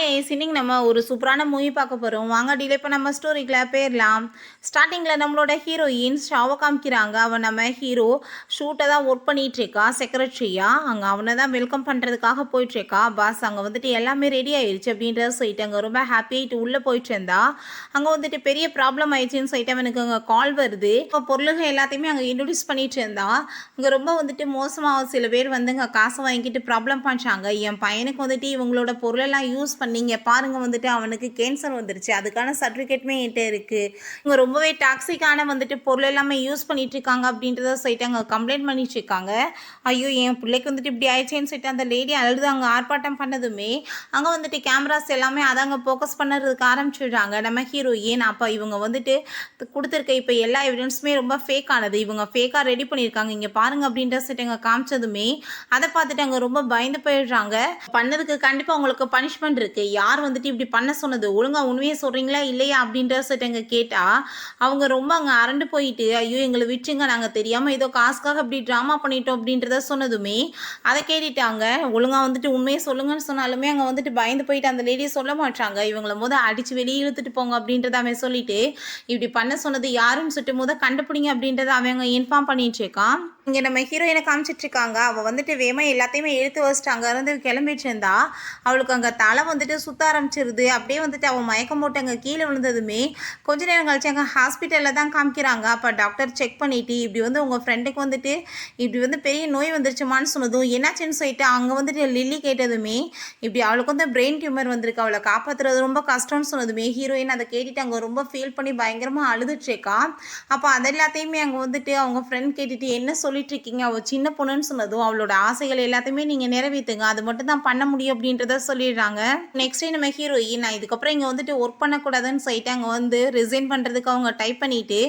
இன்னைக்கு நம்ம ஒரு சூப்பரான மூவி பார்க்க போகிறோம். வாங்க டிலே இப்போ நம்ம ஸ்டோரிக்குள்ள போயிடலாம். ஸ்டார்டிங்கில் நம்மளோட ஹீரோயின் ஷாவை காமிக்கிறாங்க. அவன் நம்ம ஹீரோ ஷூட்டை தான் ஒர்க் பண்ணிட்டு இருக்கா செக்ரட்டரியா. அங்கே அவனை தான் வெல்கம் பண்ணுறதுக்காக போயிட்டுருக்கா. பாஸ் அங்கே வந்துட்டு எல்லாமே ரெடி ஆயிடுச்சு அப்படின்றத சொல்லிட்டு அங்கே ரொம்ப ஹாப்பியாகிட்டு உள்ளே போயிட்டு இருந்தா. அங்கே வந்துட்டு பெரிய ப்ராப்ளம் ஆயிடுச்சுன்னு சொல்லிட்டு அவனுக்கு அங்கே கால் வருது. இப்போ பொருளுங்க எல்லாத்தையுமே அங்கே இன்ட்ரடியூஸ் பண்ணிட்டு இருந்தா. அங்கே ரொம்ப வந்துட்டு மோசமாக சில பேர் வந்து அங்கே காசை வாங்கிட்டு ப்ராப்ளம் பண்ணுறாங்க. என் பையனுக்கு வந்துட்டு இவங்களோட பொருளெல்லாம் யூஸ் பண்ணீங்க பாருங்க, வந்துட்டு அவனுக்கு கேன்சர் வந்துருச்சு, அதுக்கான சர்டிஃபிகேட்டுமே என்கிட்ட இருக்குது. இவங்க ரொம்பவே டாக்ஸிக்கான வந்துட்டு பொருள் எல்லாமே யூஸ் பண்ணிட்டு இருக்காங்க அப்படின்றத சொல்லிட்டு அங்கே கம்ப்ளைண்ட் பண்ணிட்டு இருக்காங்க. ஐயோ என் பிள்ளைக்கு வந்துட்டு இப்படி ஆயிடுச்சேன்னு சொல்லிட்டு அந்த லேடி அழுது அங்கே ஆர்ப்பாட்டம் பண்ணதுமே அங்கே வந்துட்டு கேமராஸ் எல்லாமே அதை அங்கே ஃபோக்கஸ் பண்ணுறதுக்கு ஆரம்பிச்சிடுறாங்க நம்ம ஹீரோயின். அப்போ இவங்க வந்துட்டு கொடுத்துருக்க இப்போ எல்லா எவிடன்ஸுமே ரொம்ப ஃபேக் ஆனது, இவங்க ஃபேக்காக ரெடி பண்ணியிருக்காங்க இங்கே பாருங்க அப்படின்ற சொல்லிட்டு அங்கே காமிச்சதுமே அதை பார்த்துட்டு அங்கே ரொம்ப பயந்து போயிடுறாங்க. பண்ணதுக்கு கண்டிப்பாக உங்களுக்கு பனிஷ்மெண்ட் இருக்குது, யார் வந்துட்டு இப்படி பண்ண சொன்னது, ஒழுங்காக உண்மையை சொல்கிறீங்களா இல்லையா அப்படின்ற சொல்லிட்டு அங்கே கேட்டால் அவங்க ரொம்ப அங்கே அரண்டு போயிட்டு ஐயோ எங்களை விட்டுங்க, நாங்கள் தெரியாமல் ஏதோ காசுக்காக இப்படி ட்ராமா பண்ணிட்டோம் அப்படின்றத சொன்னதுமே அதை கேட்டுட்டாங்க. ஒழுங்காக வந்துட்டு உண்மையை சொல்லுங்கன்னு சொன்னாலுமே அங்கே வந்துட்டு பயந்து போயிட்டு அந்த லேடியை சொல்ல மாட்டாங்க. இவங்களை அடித்து வெளியே இழுத்துட்டு போங்க அப்படின்றத அவன் சொல்லிட்டு இப்படி பண்ண சொன்னது யாருன்னு சொல்லிட்டு கண்டுபிடிங்க அப்படின்றத அவங்க இன்ஃபார்ம் பண்ணிட்டு இருக்கான். இங்கே நம்ம ஹீரோயினை காமிச்சிட்டு இருக்காங்க. அவள் வந்துட்டு வேமா எல்லாத்தையுமே எடுத்து வச்சுட்டு அங்கேருந்து கிளம்பிட்டு இருந்தா. அவளுக்கு அங்கே தலை வந்துட்டு சுத்த ஆரம்பிச்சிருது. அப்படியே வந்துட்டு அவள் மயக்கம் போட்டு அங்கே கீழே விழுந்ததுமே கொஞ்ச நேரம் கழிச்சு அங்கே ஹாஸ்பிட்டலில் தான் காமிக்கிறாங்க. அப்போ டாக்டர் செக் பண்ணிட்டு இப்படி உங்கள் ஃப்ரெண்டுக்கு வந்துட்டு இப்படி பெரிய நோய் வந்துருச்சுமான்னு சொன்னதும் என்னாச்சுன்னு சொல்லிட்டு அங்கே வந்துட்டு லில்லி கேட்டதுமே இப்படி அவளுக்கு பிரெயின் டியூமர் வந்திருக்கு, அவளை காப்பாற்றுறது ரொம்ப கஷ்டம்னு சொன்னதுமே ஹீரோயின் அதை கேட்டுட்டு அங்கே ரொம்ப ஃபீல் பண்ணி பயங்கரமாக அழுதுட்ருக்கா. அப்போ அது எல்லாத்தையுமே அங்கே வந்துட்டு அவங்க ஃப்ரெண்ட் கேட்டுட்டு என்ன சொல்லிட்டு இருக்கீங்க, அவள் சின்ன பொண்ணுன்னு சொன்னதும் அவளோட ஆசைகள் எல்லாத்தையுமே நீங்கள் நிறைவேற்றுங்க, அது மட்டும் தான் பண்ண முடியும் அப்படின்றத சொல்லிடுறாங்க. நெக்ஸ்ட் நம்ம ஹீரோயின் நான் இதுக்கப்புறம் இங்கே வந்துட்டு ஒர்க் பண்ணக்கூடாதுன்னு சொல்லிட்டு அங்கே ரிசைன் பண்ணுறதுக்கு அவங்க டைப் பண்ணிட்டு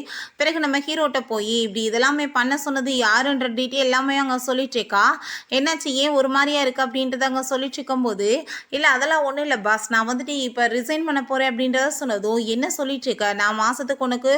பிறகு நம்ம ஹீரோட்ட போய் இப்படி இதெல்லாமே பண்ண சொன்னது யாருன்ற டீட்டெயில் எல்லாமே அங்கே சொல்லிட்டு இருக்கா. என்னாச்சு ஏன் ஒரு மாதிரியா இருக்குது அப்படின்றத அங்கே சொல்லிட்டு இருக்கும்போது இல்லை அதெல்லாம் ஒன்றும் இல்லை பாஸ், நான் வந்துட்டு இப்போ ரிசைன் பண்ண போகிறேன் அப்படின்றத சொன்னதும் என்ன சொல்லிட்டு இருக்க, நான் மாதத்துக்கு உனக்கு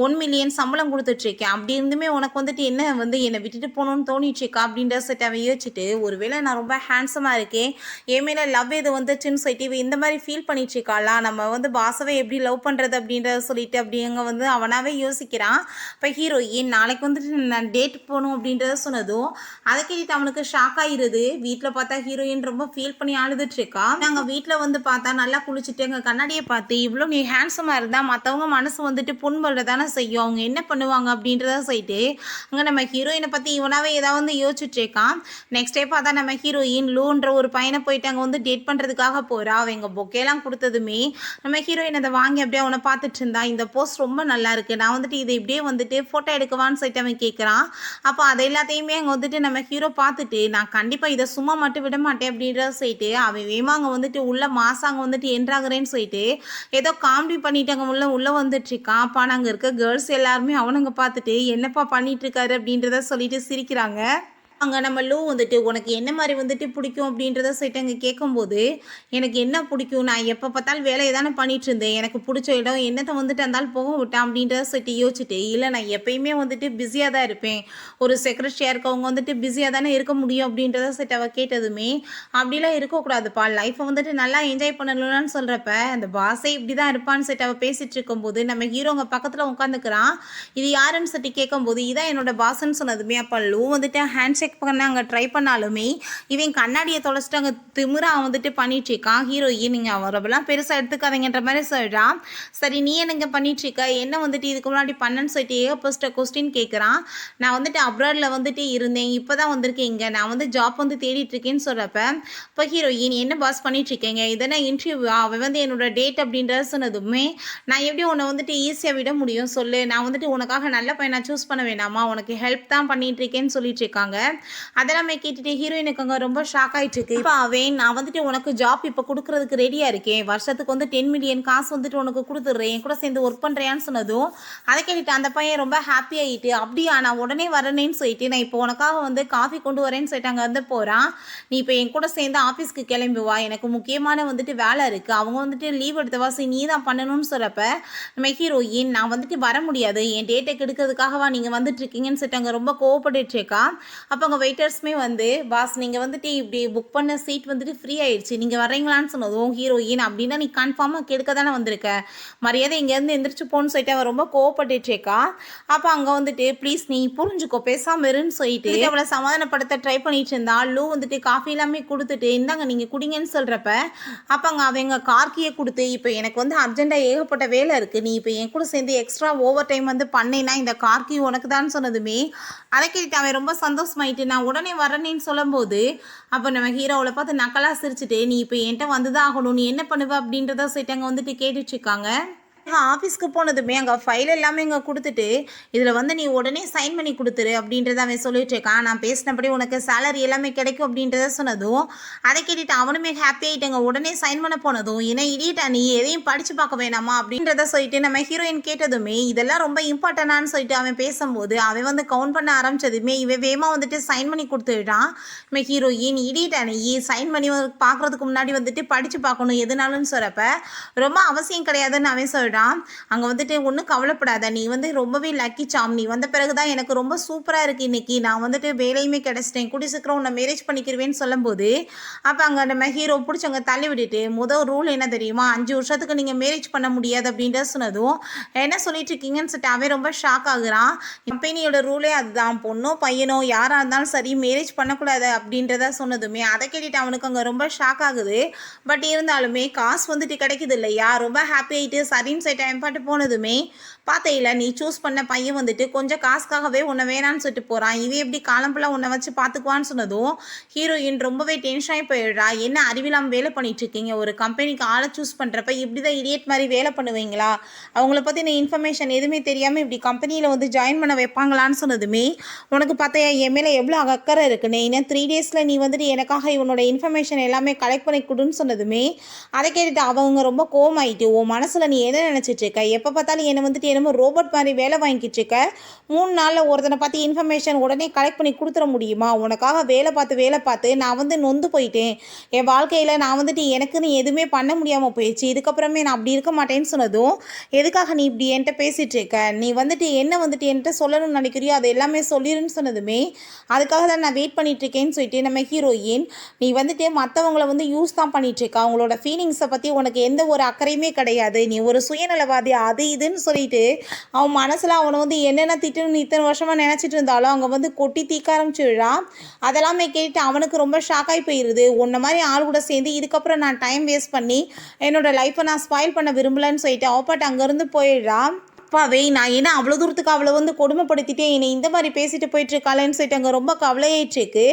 1 மில்லியன் சம்பளம் கொடுத்துட்ருக்கேன், அப்படி இருந்துமே உனக்கு வந்துட்டு என்ன என்னை விட்டுட்டு போகணும்னு தோணிச்சுக்கா அப்படின்ற செட் அவன் யோசிச்சுட்டு ஒருவேளை நான் ரொம்ப ஹேண்ட்ஸமாக இருக்கேன், என் மேலே லவ் எது வந்துச்சுன்னு சொல்லிட்டு இந்த மாதிரி ஃபீல் பண்ணிட்டுருக்காளா, நம்ம பாசவை எப்படி லவ் பண்ணுறது அப்படின்றத சொல்லிட்டு அப்படிங்க அவனாவே யோசிக்கிறான். இப்போ ஹீரோயின் நாளைக்கு வந்துட்டு நான் டேட் போகணும் அப்படின்றத சொன்னதும் அதை கேட்டுட்டு அவனுக்கு ஷாக் ஆகிடுது. வீட்டில் பார்த்தா ஹீரோயின் ரொம்ப ஃபீல் பண்ணி அழுதுட்ருக்கா. நாங்கள் வீட்டில் பார்த்தா நல்லா குளிச்சுட்டு எங்கள் கண்ணாடியை பார்த்து இவ்வளோ நீ ஹேண்ட்ஸமாக இருந்தால் மற்றவங்க மனசு வந்துட்டு புண்படுற தானே செய்யும், அவங்க என்ன பண்ணுவாங்க அப்படின்றத சொல்லிட்டு அங்கே நம்ம ஹீரோயினை பற்றி இவனாவே ஏதாவது யோசிச்சுட்டு இருக்கான். நெக்ஸ்ட் டே பார்த்தா நம்ம ஹீரோயின் லூன்ற ஒரு பையனை போயிட்டு அங்கே டேட் பண்ணுறதுக்காக போகிறா. அவங்க பொக்கேலாம் கொடுத்ததுமே நம்ம ஹீரோயின் அதை வாங்கி அப்படியே அவனை பார்த்துட்டு இருந்தா. இந்த போஸ்ட் ரொம்ப நல்லா இருக்குது, நான் இதை இப்படியே ஃபோட்டோ எடுக்கவான்னு சொல்லிட்டு அவன் கேட்குறான். அப்போ அதை எல்லாத்தையுமே அங்கே நம்ம ஹீரோ பார்த்துட்டு நான் கண்டிப்பாக இதை சும்மா மட்டும் விட மாட்டேன் அப்படின்றத சொல்லிட்டு அவன் வேமா அங்கே உள்ள மாசாங்க என்றாகிறேன்னு சொல்லிட்டு ஏதோ காமெடி பண்ணிட்டு அங்கே உள்ள வந்துட்டு இருக்கான். அப்போ நாங்கள் இருக்க கேர்ள்ஸ் எல்லாருமே அவனுங்க பார்த்துட்டு என்னப்பா பண்ணிட்டு இருக்காரு அப்படின்றத சொல்லிட்டு சிரிக்கிறாங்க. அங்கே நம்ம லூ உனக்கு என்ன மாதிரி பிடிக்கும் அப்படின்றத சொல்லிட்டு அங்கே கேட்கும்போது எனக்கு என்ன பிடிக்கும், நான் எப்போ பார்த்தாலும் வேலையை தானே பண்ணிட்டு இருந்தேன், எனக்கு பிடிச்ச இடம் என்னத்தை இருந்தாலும் போக விட்டேன் அப்படின்றத சொல்லிட்டு யோசிச்சுட்டு இல்லை நான் எப்பயுமே பிஸியாக தான் இருப்பேன், ஒரு செக்ரட்டரியாக இருக்கவங்க பிஸியாக தானே இருக்க முடியும் அப்படின்றத சொல்லிட்டு அவள் கேட்டதுமே அப்படிலாம் இருக்கக்கூடாதுப்பா, லைஃப்பை நல்லா என்ஜாய் பண்ணணும்னு சொல்கிறப்ப அந்த பாஸே இப்படி தான் இருப்பான்னு சொல்லிட்டு அவள் பேசிகிட்டு இருக்கும்போது நம்ம ஹீரோங்க பக்கத்தில் உட்காந்துக்கிறான். இது யாருன்னு சொல்லிட்டு கேட்கும்போது இதான் என்னோட பாஸ்ன்னு சொன்னதுமே அப்போ லூ ஹேண்ட் ஷேக் பண்ண அங்கே ட்ரை பண்ணாலுமே இவன் கண்ணாடியை தொலைச்சிட்டு அங்கே திமிரா பண்ணிட்டு இருக்கான். ஹீரோயின் நீங்கள் அவரெல்லாம் பெருசாக எடுத்துக்காதீங்கன்ற மாதிரி சொல்கிறான். சரி நீ என்னங்க பண்ணிட்டு இருக்க, என்ன இதுக்கு முன்னாடி பண்ணன்னு சொல்லிட்டு ஏகப்பட்ட கொஸ்டின் கேட்குறான். நான் அப்ராடில் இருந்தேன், இப்போ தான் வந்திருக்கேன் இங்கே, நான் ஜாப் தேடிட்டு இருக்கேன்னு சொல்கிறப்ப இப்போ ஹீரோயின் என்ன பாஸ் பண்ணிட்டு இருக்கீங்க, இதெல்லாம் இன்டர்வியூ, அவன் என்னோட டேட் அப்படின்றத சொன்னதுமே நான் எப்படி உன்னை ஈஸியாக விட முடியும் சொல்லு, நான் உனக்காக நல்ல பையனை சூஸ் பண்ண வேணாமா, உனக்கு ஹெல்ப் தான் பண்ணிட்டு இருக்கேன்னு சொல்லிட்டு இருக்காங்க. அதெல்லாமே கேட்டுட்டு ஹீரோயினுக்கு அங்கே ரொம்ப ஷாக் ஆகிட்டு இருக்கு. இப்போ அவன் நான் உனக்கு ஜாப் இப்போ கொடுக்குறதுக்கு ரெடியாக இருக்கேன், வருஷத்துக்கு 10 மில்லியன் காசு உனக்கு கொடுத்துட்றேன், என் கூட சேர்ந்து ஒர்க் பண்ணுறியான்னு சொன்னதும் அதை கேட்டுட்டு அந்த பையன் ரொம்ப ஹாப்பி ஆகிட்டு அப்படியா நான் உடனே வரேன்னு சொல்லிட்டு நான் இப்போ உனக்காக காஃபி கொண்டு வரேன்னு சொல்லிட்டு அங்கே போகிறான். நீ இப்போ என் கூட சேர்ந்து ஆஃபீஸ்க்கு கிளம்பி வா, எனக்கு முக்கியமான வேலை இருக்குது, அவங்க லீவ் எடுத்த வாசி நீ தான் பண்ணணும்னு சொல்கிறப்ப நம்ம ஹீரோயின் நான் வர முடியாது, என் டேட்டை கெடுக்கிறதுக்காகவா நீங்கள் இருக்கீங்கன்னு சொல்லிட்டு அங்கே ரொம்ப கோவப்பட்டுட்டு இருக்கா. அப்போ அப்போ அங்கே வெயிட்டர்ஸுமே வந்து பாஸ் நீங்கள் வந்துட்டு இப்படி புக் பண்ண சீட் வந்துட்டு ஃப்ரீ ஆயிடுச்சு, நீங்கள் வர்றீங்களான்னு சொன்னதும் ஹீரோயின் அப்படின்னா நீ கன்ஃபார்மாக கெடுக்க தானே வந்திருக்க, மரியாதை இங்கேருந்து எந்திரிச்சு போன்னு சொல்லிட்டு அவன் ரொம்ப கோவப்பட்டுச்சேக்கா. அப்போ அங்கே வந்துட்டு ப்ளீஸ் நீ புரிஞ்சுக்கோ பேசாமல் இருன்னு சொல்லிட்டு அவளை சமாதானப்படுத்த ட்ரை பண்ணிட்டு இருந்தா. லூ வந்துட்டு காஃபி எல்லாமே கொடுத்துட்டு இந்தாங்க நீங்கள் குடிங்கன்னு சொல்கிறப்ப அப்போ அங்கே அவங்க கார்கியை கொடுத்து இப்போ எனக்கு வந்து அர்ஜென்ட்டாக ஏகப்பட்ட வேலை இருக்குது, நீ இப்போ என் கூட சேர்ந்து எக்ஸ்ட்ரா ஓவர் டைம் வந்து பண்ணேன்னா இந்த கார்கி உனக்கு தான் சொன்னதுமே அதை கேட்டு அவன் ரொம்ப சந்தோஷமாயிட்டு நான் உடனே வரேன்னு சொல்லும்போது அப்போ நம்ம ஹீரோவில் பார்த்து நக்கலாக சிரிச்சுட்டு நீ இப்போ என்கிட்ட வந்து தான் ஆகணும், நீ என்ன பண்ணுவ அப்படின்றத சொல்லிட்டு அங்கே வந்துட்டு கேட்டுட்ருக்காங்க. ஆஃபீஸ்க்கு போனதுமே அங்கே ஃபைல் எல்லாமே இங்கே கொடுத்துட்டு இதில் வந்து நீ உடனே சைன் பண்ணி கொடுத்துரு அப்படின்றத அவன் சொல்லிட்டு இருக்கான். நான் பேசினபடி உனக்கு சேலரி எல்லாமே கிடைக்கும் அப்படின்றத சொன்னதும் அதை கேட்டுட்டு அவனுமே ஹாப்பி ஆகிட்டாங்க. உடனே சைன் பண்ண போனதும் ஏன்னா இடியட்டா நீ எதையும் படித்து பார்க்க வேணாமா அப்படின்றத சொல்லிட்டு நம்ம ஹீரோயின் கேட்டதுமே இதெல்லாம் ரொம்ப இம்பார்ட்டண்டானு சொல்லிட்டு அவன் பேசும்போது அவன் வந்து கவுண்ட் பண்ண ஆரம்பிச்சதுமே இவன் வேகமாக வந்துட்டு சைன் பண்ணி கொடுத்துட்டான். நம்ம ஹீரோயின் இடியட்டா நீ சைன் பண்ணி பார்க்குறதுக்கு முன்னாடி வந்துட்டு படித்து பார்க்கணும் எதுனாலும் சொல்கிறப்ப ரொம்ப அவசியம் கிடையாதுன்னு அவன் சொல்கிறான். அங்கே வந்துட்டு ஒன்றும் கவலைப்படாத, நீ வந்து ரொம்பவே லக்கி சாம், நீ வந்த பிறகு தான் எனக்கு ரொம்ப சூப்பராக இருக்குது இன்றைக்கி, நான் வந்துட்டு வேலையுமே கிடச்சிட்டேன், கூடி சீக்கிரம் உன்னை மேரேஜ் பண்ணிக்கிறவேன்னு சொல்லும்போது அப்போ அங்கே நம்ம ஹீரோ பிடிச்சவங்க தள்ளி விட்டுட்டு முதல் ரூல் என்ன தெரியுமா, 5 வருஷத்துக்கு நீங்கள் மேரேஜ் பண்ண முடியாது அப்படின்ற சொன்னதும் என்ன சொல்லிட்டு இருக்கீங்கன்னு சொல்லிட்டு அவன் ரொம்ப ஷாக் ஆகுறான். கம்பெனியோட ரூலே அதுதான், பொண்ணோ பையனோ யாராக இருந்தாலும் சரி மேரேஜ் பண்ணக்கூடாது அப்படின்றத சொன்னதுமே அதை கேட்டுட்டு அவனுக்கு அங்கே ரொம்ப ஷாக் ஆகுது. பட் இருந்தாலுமே காசு வந்துட்டு கிடைக்குது இல்லையா, ரொம்ப ஹாப்பி ஆகிட்டு சரின்னு டைம் பாட்டு போனதுமே பார்த்தையில நீ சூஸ் பண்ண பையன் வந்துட்டு கொஞ்சம் காசுக்காகவே உன்னை வேணான்னு சொல்லிட்டு போகிறான், இவ எப்படி காலம்பெல்லாம் உன்னை வச்சு பார்த்துக்குவான்னு சொன்னதும் ஹீரோயின் ரொம்பவே டென்ஷன் ஆகி போயிடுறா. என்ன அறிவில்லாமல் வேலை பண்ணிட்டு இருக்கீங்க, ஒரு கம்பெனிக்கு ஆளை சூஸ் பண்ணுறப்ப இப்படி தான் இடியட் மாதிரி வேலை பண்ணுவீங்களா, அவங்கள பற்றின இன்ஃபர்மேஷன் எதுவுமே தெரியாமல் இப்படி கம்பெனியில் வந்து ஜாயின் பண்ண வைப்பாங்களான்னு சொன்னதுமே உனக்கு பார்த்தையா என் மேலே எவ்வளோ அக்கறை இருக்குன்னு, இன்னும் 3 டேஸில் நீ வந்துட்டு எனக்காக இவனோட இன்ஃபர்மேஷன் எல்லாமே கலெக்ட் பண்ணி கொடுன்னு சொன்னதுமே அதை கேட்டுட்டு அவங்க ரொம்ப கோவமாயிட்டு உன் மனசில் நீ என்ன நினச்சிட்டு இருக்க, எப்போ பார்த்தாலும் என்னை வந்துட்டு என்னமோ ரோபோட் மாதிரி வேலை வாங்கிட்டு இருக்க, 3 நாளில் ஒருத்தனை பார்த்து இன்ஃபர்மேஷன் உடனே கலெக்ட் பண்ணி கொடுத்துட முடியுமா, உனக்காக வேலை பார்த்து நான் வந்து நொந்து போயிட்டேன், என் வாழ்க்கையில் நான் வந்துட்டு எனக்குன்னு எதுவுமே பண்ண முடியாமல் போயிடுச்சு, இதுக்கப்புறமே நான் அப்படி இருக்க மாட்டேன்னு சொன்னதும் எதுக்காக நீ இப்படி என்கிட்ட பேசிகிட்டு இருக்க, நீ வந்துட்டு என்ன வந்துட்டு என்கிட்ட சொல்லணும்னு நினைக்கிறியோ அது எல்லாமே சொல்லிடுன்னு சொன்னதுமே அதுக்காக தான் நான் வெயிட் பண்ணிட்டு இருக்கேன்னு சொல்லிட்டு நம்ம ஹீரோயின் நீ வந்துட்டு மற்றவங்கள வந்து யூஸ் தான் பண்ணிட்டு இருக்க, அவங்களோட ஃபீலிங்ஸை பற்றி உனக்கு எந்த ஒரு அக்கறையுமே கிடையாது, நீ ஒரு சுயநலவாதி அது இதுன்னு சொல்லிட்டு அவன் மனசில் அவனை வந்து என்னென்ன திட்டணும்னு இத்தனை வருஷமாக நினச்சிட்டு இருந்தாலும் அங்கே வந்து கொட்டி தீக்க ஆரம்பிச்சுடுறான். அதெல்லாமே கேட்டு அவனுக்கு ரொம்ப ஷாக்காகி போயிடுது. உன்ன மாதிரி ஆள் கூட சேர்ந்து இதுக்கப்புறம் நான் டைம் வேஸ்ட் பண்ணி என்னோடய லைஃப்பை நான் ஸ்பாயில் பண்ண விரும்பலன்னு சொல்லிட்டு அவப்பாட்டு அங்கேருந்து போயிடுறான். அப்பாவே நான் என்ன அவ்வளோ தூரத்துக்கு அவளை வந்து கொடுமைப்படுத்திட்டே என்னை இந்த மாதிரி பேசிட்டு போயிட்டுருக்காளேன்னு சொல்லிட்டு அங்கே ரொம்ப கவலையாயிட்டுருக்கு.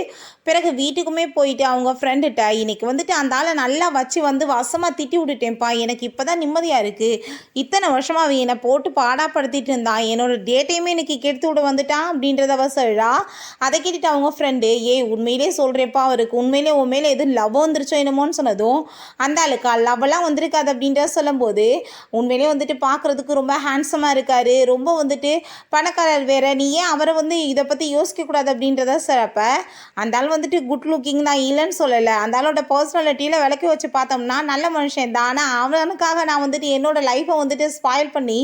பிறகு வீட்டுக்குமே போயிட்டு அவங்க ஃப்ரெண்டுகிட்ட இன்றைக்கி வந்துட்டு அந்த ஆளை நல்லா வச்சு வந்து வசமாக திட்டி விட்டுட்டேன்ப்பா, எனக்கு இப்போ தான் நிம்மதியாக இருக்குது, இத்தனை வருஷமாக அவன் என்னை போட்டு பாடாப்படுத்திட்டு இருந்தான், என்னோடய டேட்டையுமே இன்றைக்கி கெடுத்து விட வந்துட்டான் அப்படின்றத அவ சொல்கிறா. அதை கேட்டுட்டு அவங்க ஃப்ரெண்டு உண்மையிலே சொல்கிறேப்பா அவருக்கு உண்மையிலே உன் மேலே எதுவும் லவ் வந்துருச்சோ என்னமோன்னு சொன்னதும் அந்த ஆளுக்கா லவ்வெல்லாம் வந்திருக்காது அப்படின்றத சொல்லும்போது உண்மையிலே வந்துட்டு பார்க்குறதுக்கு ரொம்ப ஹேண்ட்ஸமாக இருக்காரு, ரொம்ப வந்துட்டு பணக்காரர் வேற, நீ ஏன் அவரை வந்து இதை பற்றி யோசிக்கக்கூடாது அப்படின்றத சிறப்ப அந்த ஆள் வந்துட்டு குட் லுக்கிங் நான் இல்லைன்னு சொல்லலை, அந்த ஆளோட பர்சனாலிட்டியில் விளக்கி வச்சு பார்த்தோம்னா நல்ல மனுஷன் தான், ஆனால் அவனுக்காக நான் வந்துட்டு என்னோட லைஃப்பை வந்துட்டு ஸ்பாயில் பண்ணி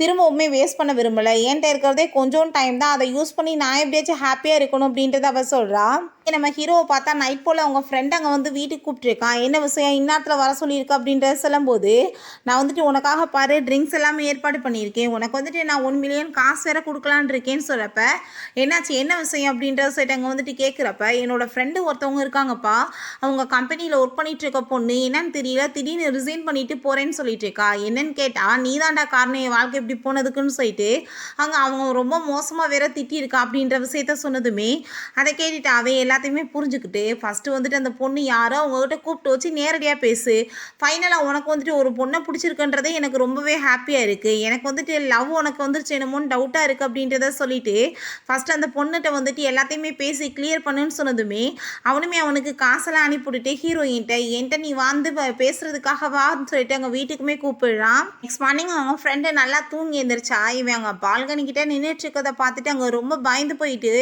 திரும்பவுமே வேஸ்ட் பண்ண விரும்பலை, என்கிட்ட இருக்கிறதே கொஞ்சம் டைம் தான், அதை யூஸ் பண்ணி நான் எப்படியாச்சும் ஹாப்பியாக இருக்கணும் அப்படின்றத அவ சொல்கிறா. நம்ம ஹீரோவை பார்த்தா நைட் போல் அவங்க ஃப்ரெண்ட் அங்கே வந்து வீட்டுக்கு கூப்பிட்டுருக்கான், என்ன விஷயம் இந்நேரத்தில் வர சொல்லியிருக்கா அப்படின்றத சொல்லும்போது நான் வந்துட்டு உனக்காக பாரு ட்ரிங்க்ஸ் எல்லாமே ஏற்பாடு பண்ணியிருக்கேன், உனக்கு வந்துட்டு நான் 1 மில்லியன் காசு வேற கொடுக்கலான் இருக்கேன்னு சொல்கிறப்ப என்னாச்சு என்ன விஷயம் அப்படின்றத சொல்லிட்டு அங்கே வந்துட்டு கேட்குறப்ப என்னோடய ஃப்ரெண்டு ஒருத்தவங்க இருக்காங்கப்பா, அவங்க கம்பெனியில் ஒர்க் பண்ணிட்டு இருக்க பொண்ணு என்னன்னு தெரியல திடீர்னு ரிசைன் பண்ணிட்டு போகிறேன்னு சொல்லிட்டு இருக்கா, என்னன்னு கேட்டால் நீ தான்டா காரணம் என் வாழ்க்கை எப்படி போனதுக்குன்னு சொல்லிட்டு அங்கே அவங்க ரொம்ப மோசமாக வேற திட்டியிருக்கா அப்படின்ற விஷயத்த சொன்னதுமே அதை கேட்டுட்டு அவன் எல்லாத்தையுமே புரிஞ்சுக்கிட்டு ஃபஸ்ட்டு வந்துட்டு அந்த பொண்ணு யாரோ அவங்ககிட்ட கூப்பிட்டு வச்சு நேரடியாக பேசு, ஃபைனலாக உனக்கு வந்துட்டு ஒரு பொண்ணை பிடிச்சிருக்குன்றதே எனக்கு ரொம்பவே ஹாப்பியாக இருக்குது, எனக்கு வந்துட்டு லவ் உனக்கு வந்துருச்சு என்னமோன்னு டவுட்டாக இருக்குது அப்படின்றத சொல்லிட்டு ஃபஸ்ட்டு அந்த பொண்ணுகிட்ட வந்துட்டு எல்லாத்தையுமே பேசி கிளியர் பண்ணுன்னு சொன்னதுமே அவனுமே அவனுக்கு காசெல்லாம் அனுப்பிவிட்டுட்டு ஹீரோயின்ட்ட என்கிட்ட நீ வந்து பேசுறதுக்காக வான்னு சொல்லிட்டு அங்கே வீட்டுக்குமே கூப்பிடுறான். நெக்ஸ்ட் மார்னிங் அவங்க ஃப்ரெண்டு நல்லா தூங்கி எழுந்திரிச்சா இவன் அங்கே பால்கனிக்கிட்ட நின்றுட்டு இருக்கதை பார்த்துட்டு அங்கே ரொம்ப பயந்து போயிட்டு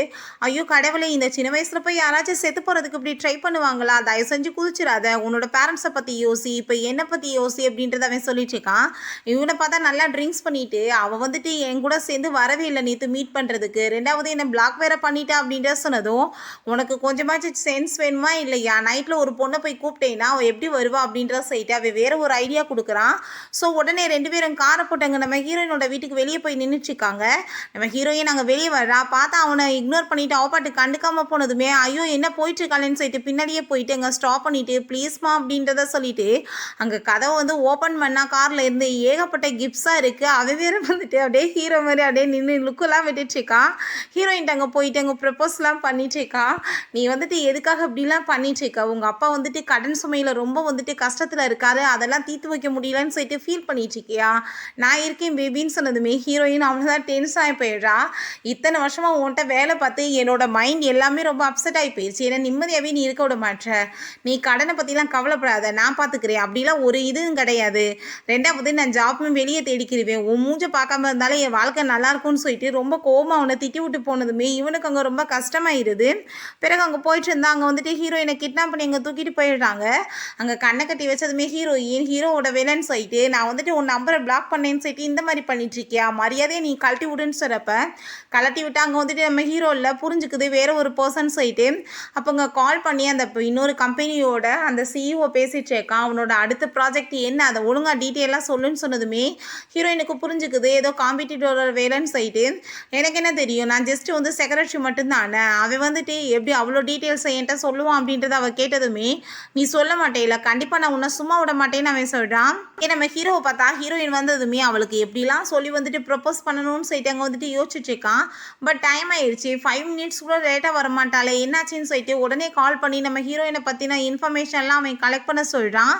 ஐயோ கடவுளே இந்த சின்ன வயசில் போய் யாராச்சும் செத்து போகிறதுக்கு இப்படி ட்ரை பண்ணுவாங்களா, தயவு செஞ்சு குதிச்சிடாத, உன்னோட பேரண்ட்ஸை பற்றி யோசி, இப்போ என்னை பற்றி யோசி அப்படின்றத அவன் சொல்லிட்டு இருக்கான். இவனை பார்த்தா நல்லா ட்ரிங்க்ஸ் பண்ணிட்டு அவள் வந்துட்டு என் கூட சேர்ந்து வரவே இல்லை நேற்று மீட் பண்ணுறதுக்கு. 2வது என்னை பிளாக் வேறு பண்ணிட்டா அப்படின்ற சொன்னதும், உனக்கு கொஞ்சமாச்சும் சென்ஸ் வேணுமா இல்லையா? நைட்டில் ஒரு பொண்ணை போய் கூப்பிட்டேன்னா அவள் எப்படி வருவா அப்படின்ற சொல்லிட்டு அவள் வேறு ஒரு ஐடியா கொடுக்குறான். ஸோ உடனே 2 பேரும் காரை போட்டாங்க நம்ம ஹீரோயினோட வீட்டுக்கு வெளியே போய் நின்றுச்சுக்காங்க. நம்ம ஹீரோயின் அங்கே வெளியே வர்றா. பார்த்தா அவனை இக்னோர் பண்ணிவிட்டு அவள் பாட்டு கண்டுக்காமல் போனதுமே, ஐயோ என்ன போயிட்டுருக்காளேன்னு சொல்லிட்டு பின்னாடியே போயிட்டு அங்கே ஸ்டாப் பண்ணிவிட்டு ப்ளீஸ்மா அப்படின்றத சொல்லிட்டு அங்கே கதவை வந்து ஓப்பன் பண்ணால் காரில் இருந்து ஏகப்பட்ட கிஃப்ட்ஸாக இருக்குது. அவன் வேறு வந்துட்டு அப்படியே ஹீரோ மாதிரி அப்படியே நின்று லுக்கெல்லாம் விட்டுட்ருக்கான். ஹீரோயின்ட்டு அங்கே போயிட்டு அங்கே ப்ரப்போஸ்லாம் பண்ணிட்டுருக்கான். நீ வந்துட்டு எதுக்காக இப்படிலாம் பண்ணிட்டுருக்க? உங்கள் அப்பா வந்துட்டு கடன் சுமையில் ரொம்ப வந்துட்டு கஷ்டத்தில் இருக்காரு, அதெல்லாம் தீர்த்து வைக்க முடியலன்னு சொல்லிட்டு ஃபீல் பண்ணிட்டுருக்கியா? நான் இருக்கேன் பேபின்னு சொன்னதுமே ஹீரோயின் அவனை தான் டென்ஷன் ஆகி போயிடுறா. இத்தனை வருஷமாக உன்கிட்ட வேலை பார்த்து என்னோட மைண்ட் எல்லாமே ரொம்ப அப்செட் ஆகி போயிடுச்சு. ஏன்னா நிம்மதியாகவே நீ இருக்க விட மாட்ட. நீ கடனை பற்றிலாம் கவலைப்படாத, நான் பார்த்துக்கிறேன். அப்படிலாம் ஒரு இதுவும் கிடையாது. 2வது நான் ஜாப்பும் வெளியே தேடிக்கிருவேன். உன் மூஞ்ச பார்க்காம இருந்தாலும் என் வாழ்க்கை நல்லா இருக்கும்னு சொல்லிட்டு ரொம்ப கோவமாக அவனை திட்டி விட்டு போனதுமே இவனுக்கு அங்கே ரொம்ப கஷ்டமாயிருது. பிறகு அங்கே போயிட்டு இருந்தா அங்கே வந்துட்டு ஹீரோயினை கிட்னாப் பண்ணி அங்கே தூக்கிட்டு போயிடுறாங்க. அங்கே கண்ணை கட்டி வச்சதுமே ஹீரோவோட வேலைன்னு சொல்லிட்டு நான் வந்துட்டு உன் நம்பரை பிளாக் பண்ணேன்னு சொல்லிட்டு இந்த மாதிரி பண்ணிட்டு இருக்கியா? மரியாதையை நீ கழட்டி விடுன்னு சொல்கிறப்ப கழட்டி விட்டு அங்கே வந்துட்டு நம்ம ஹீரோ இல்லை புரிஞ்சுக்குது வேற ஒரு பர்சன் சொல்லிட்டு அப்போ அங்கே கால் பண்ணி அந்த இன்னொரு கம்பெனியோட அந்த சிஇஓ பேசிட்டு இருக்கான். அவனோட அடுத்த ப்ராஜெக்ட் என்ன அதை ஒழுங்காக டீட்டெயிலாக சொல்லுன்னு சொன்னதுமே ஹீரோயினுக்கு புரிஞ்சுக்குது ஏதோ காம்படிட்டரோட வேலைன்னு சொல்லிட்டு. எனக்கு என்ன தெரியும், நான் ஜஸ்ட் வந்து செக்ரட்டரி மட்டும்தானே, அவன் வந்துட்டு எப்படி அவ்வளோ டீட்டெயில்ஸை என்கிட்ட சொல்லுவான் அப்படின்றத அவள் கேட்டதுமே நீ சொல்ல மாட்டேல, கண்டிப்பாக நான் உன்னை சும்மா விட மாட்டேன்னு அவன் சொல்கிறான். நம்ம ஹீரோவை பார்த்தா ஹீரோயின் வந்ததுமே அவளுக்கு எப்படிலாம் சொல்லி வந்துட்டு ப்ரப்போஸ் பண்ணணும்னு சொல்லிட்டு அங்கே வந்துட்டு யோசிச்சுட்டு இருக்கான். பட் டைம் ஆயிடுச்சு, 5 மினிட்ஸ் கூட லேட்டாக வர மாட்டாளே என்னாச்சுன்னு சொல்லிட்டு உடனே கால் பண்ணி நம்ம ஹீரோயினை பற்றின இன்ஃபர்மேஷன்லாம் அவன் கலெக்ட் பண்ண சொல்கிறான்.